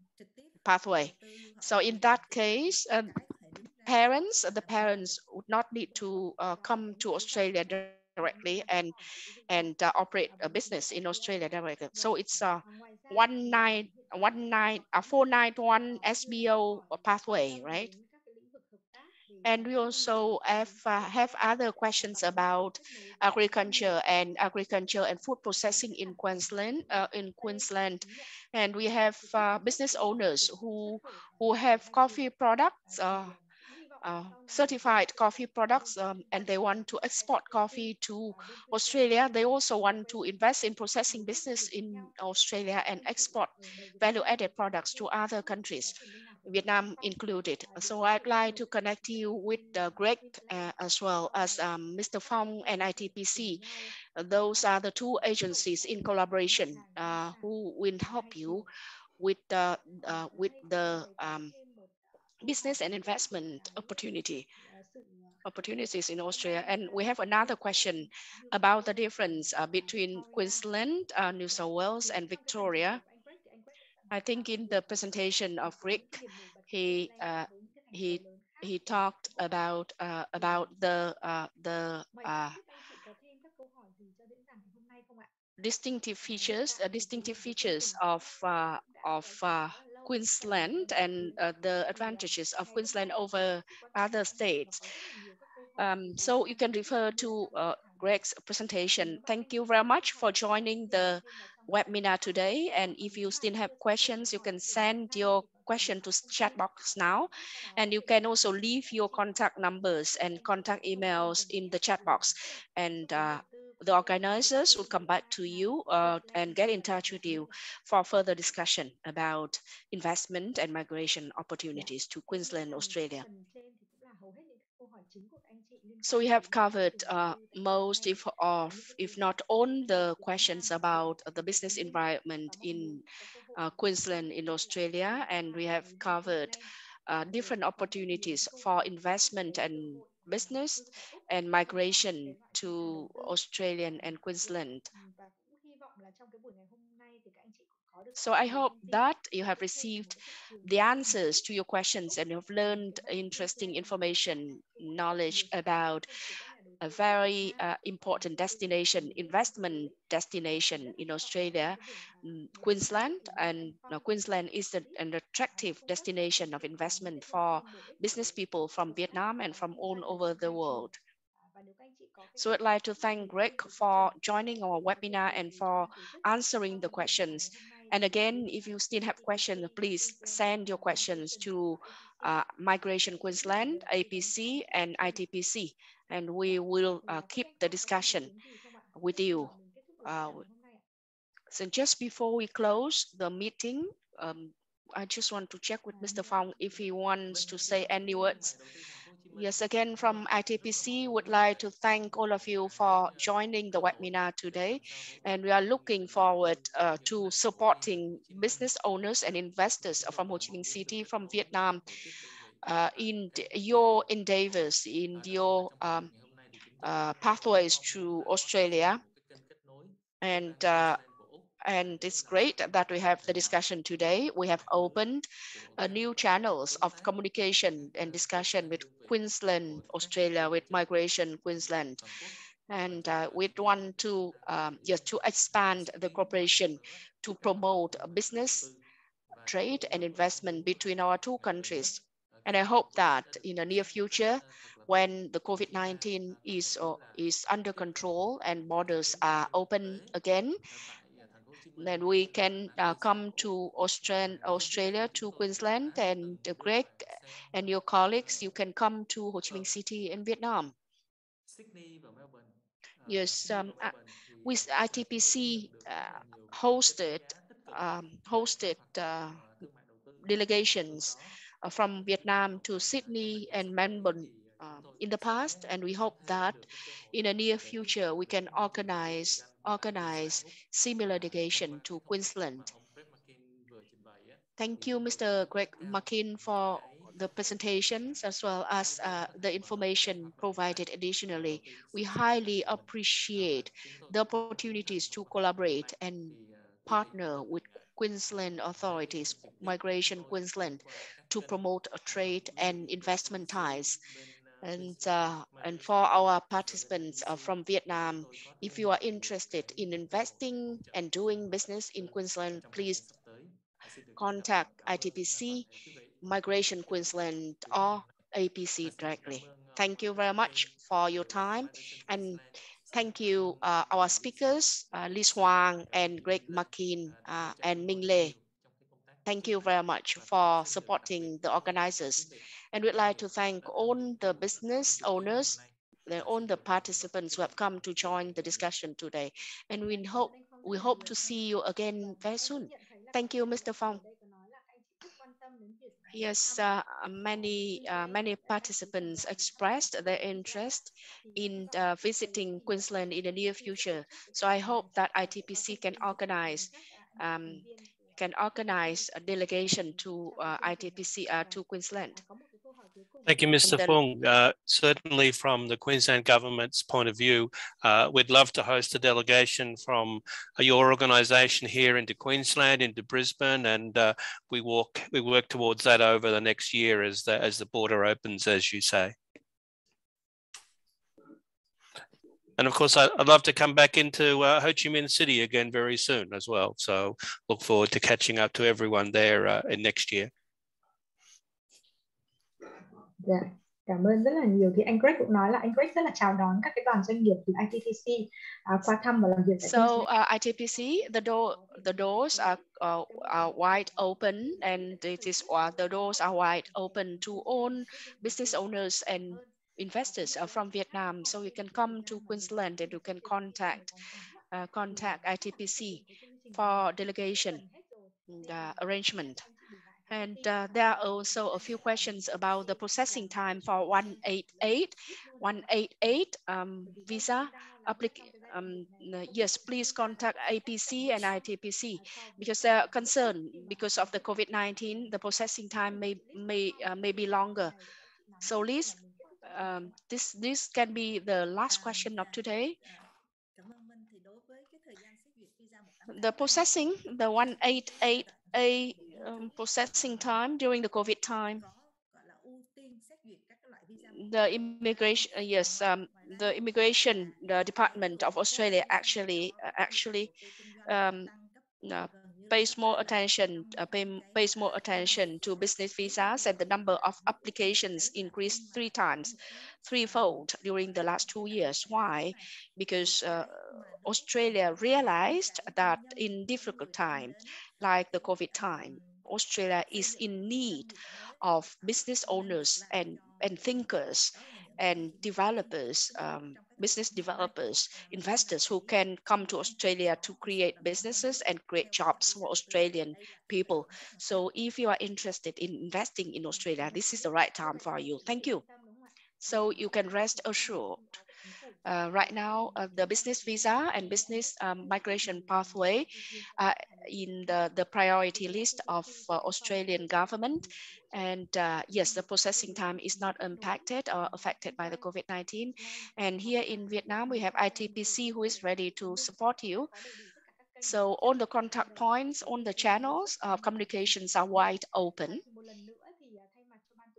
pathway. So in that case, the parents would not need to come to Australia directly and operate a business in Australia directly. So it's a 491 SBO pathway, right? And we also have other questions about agriculture and food processing in Queensland. And we have business owners who have coffee products certified coffee products, and they want to export coffee to Australia. They also want to invest in processing business in Australia and export value-added products to other countries, Vietnam included. So I'd like to connect you with Greg as well as Mr. Phong and ITPC. Those are the two agencies in collaboration who will help you with the business and investment opportunities in Austria. And we have another question about the difference between Queensland, New South Wales, and Victoria. I think in the presentation of Rick, he talked about the distinctive features of Queensland and the advantages of Queensland over other states. So you can refer to Greg's presentation. Thank you very much for joining the webinar today. And if you still have questions, you can send your question to chat box now. And you can also leave your contact numbers and contact emails in the chat box. And the organizers will come back to you and get in touch with you for further discussion about investment and migration opportunities to Queensland, Australia. So we have covered most if not all the questions about the business environment in Queensland in Australia, and we have covered different opportunities for investment and business and migration to Australian and Queensland. So I hope that you have received the answers to your questions and you've learned interesting information, knowledge about a very important destination, investment destination in Australia, Queensland. And Queensland is an attractive destination of investment for business people from Vietnam and from all over the world. So I'd like to thank Greg for joining our webinar and for answering the questions. And again, if you still have questions, please send your questions to Migration Queensland, APC, and ITPC, and we will keep the discussion with you. So just before we close the meeting, I just want to check with Mr. Phong if he wants to say any words. Yes, again, from ITPC, would like to thank all of you for joining the webinar today. And we are looking forward to supporting business owners and investors from Ho Chi Minh City, from Vietnam, in your endeavors, in your pathways to Australia. And it's great that we have the discussion today. We have opened new channels of communication and discussion with Queensland, Australia, with Migration Queensland. And we want to just to expand the cooperation to promote business, trade, and investment between our two countries. And I hope that in the near future, when the COVID-19 is under control and borders are open again, then we can come to Australia, to Queensland, and Greg and your colleagues, you can come to Ho Chi Minh City in Vietnam. Yes, with ITPC hosted delegations from Vietnam to Sydney and Melbourne in the past, and we hope that in the near future we can organize similar delegation to Queensland. Thank you, Mr. Greg McKean, for the presentations as well as the information provided additionally. We highly appreciate the opportunities to collaborate and partner with Queensland authorities, Migration Queensland, to promote a trade and investment ties. And for our participants from Vietnam, if you are interested in investing and doing business in Queensland, please contact ITPC, Migration Queensland, or APC directly. Thank you very much for your time, and thank you our speakers, Lý Hoàng and Greg McKean and Minh Lê. Thank you very much for supporting the organizers. And we'd like to thank all the business owners, all the participants who have come to join the discussion today. And we hope to see you again very soon. Thank you, Mr. Phong. Yes, many participants expressed their interest in visiting Queensland in the near future. So I hope that ITPC can organize a delegation to ITPC to Queensland. Thank you, Mr. Phong. Certainly from the Queensland government's point of view, we'd love to host a delegation from your organisation here into Queensland, into Brisbane, and we work towards that over the next year as the border opens, as you say. And of course, I'd love to come back into Ho Chi Minh City again very soon as well. So look forward to catching up to everyone there in next year. Dạ, cảm ơn rất là nhiều. Thì anh Greg cũng nói là anh Greg rất là chào đón các cái đoàn doanh nghiệp từ ITPC qua thăm và làm việc tại So ITPC, the doors are wide open, and the doors are wide open to all business owners and investors from Vietnam. So you can come to Queensland and you can contact ITPC for delegation arrangement. And there are also a few questions about the processing time for 188 visa application. Yes, please contact APC and ITPC because they are concerned because of the COVID-19. The processing time may be longer. So Liz, this can be the last question of today. The processing, the 188A processing time during the COVID time, the immigration, the immigration department of Australia actually pays more attention to business visas, and the number of applications increased threefold during the last 2 years. Why? Because Australia realized that in difficult times like the COVID time, Australia is in need of business owners and thinkers and developers, business developers, investors who can come to Australia to create businesses and create jobs for Australian people. So if you are interested in investing in Australia, this is the right time for you. Thank you. So you can rest assured. Right now, the business visa and business migration pathway in the priority list of Australian government. And yes, the processing time is not impacted or affected by the COVID-19. And here in Vietnam, we have ITPC who is ready to support you. So all the contact points, on the channels of communications are wide open.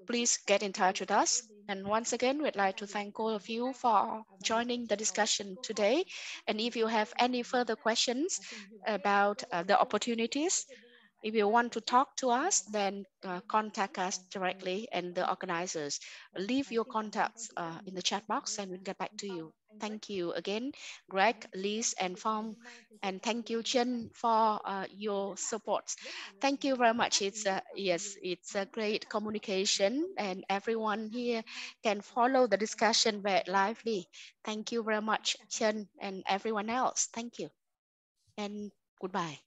Please get in touch with us. And once again, we'd like to thank all of you for joining the discussion today. And if you have any further questions about the opportunities, if you want to talk to us, then contact us directly, and the organizers leave your contacts in the chat box and we'll get back to you. Thank you again, Greg, Liz, and Phong, and thank you, Chen, for your support. Thank you very much. It's a great communication, and everyone here can follow the discussion very lively. Thank you very much, Chen, and everyone else. Thank you, and goodbye.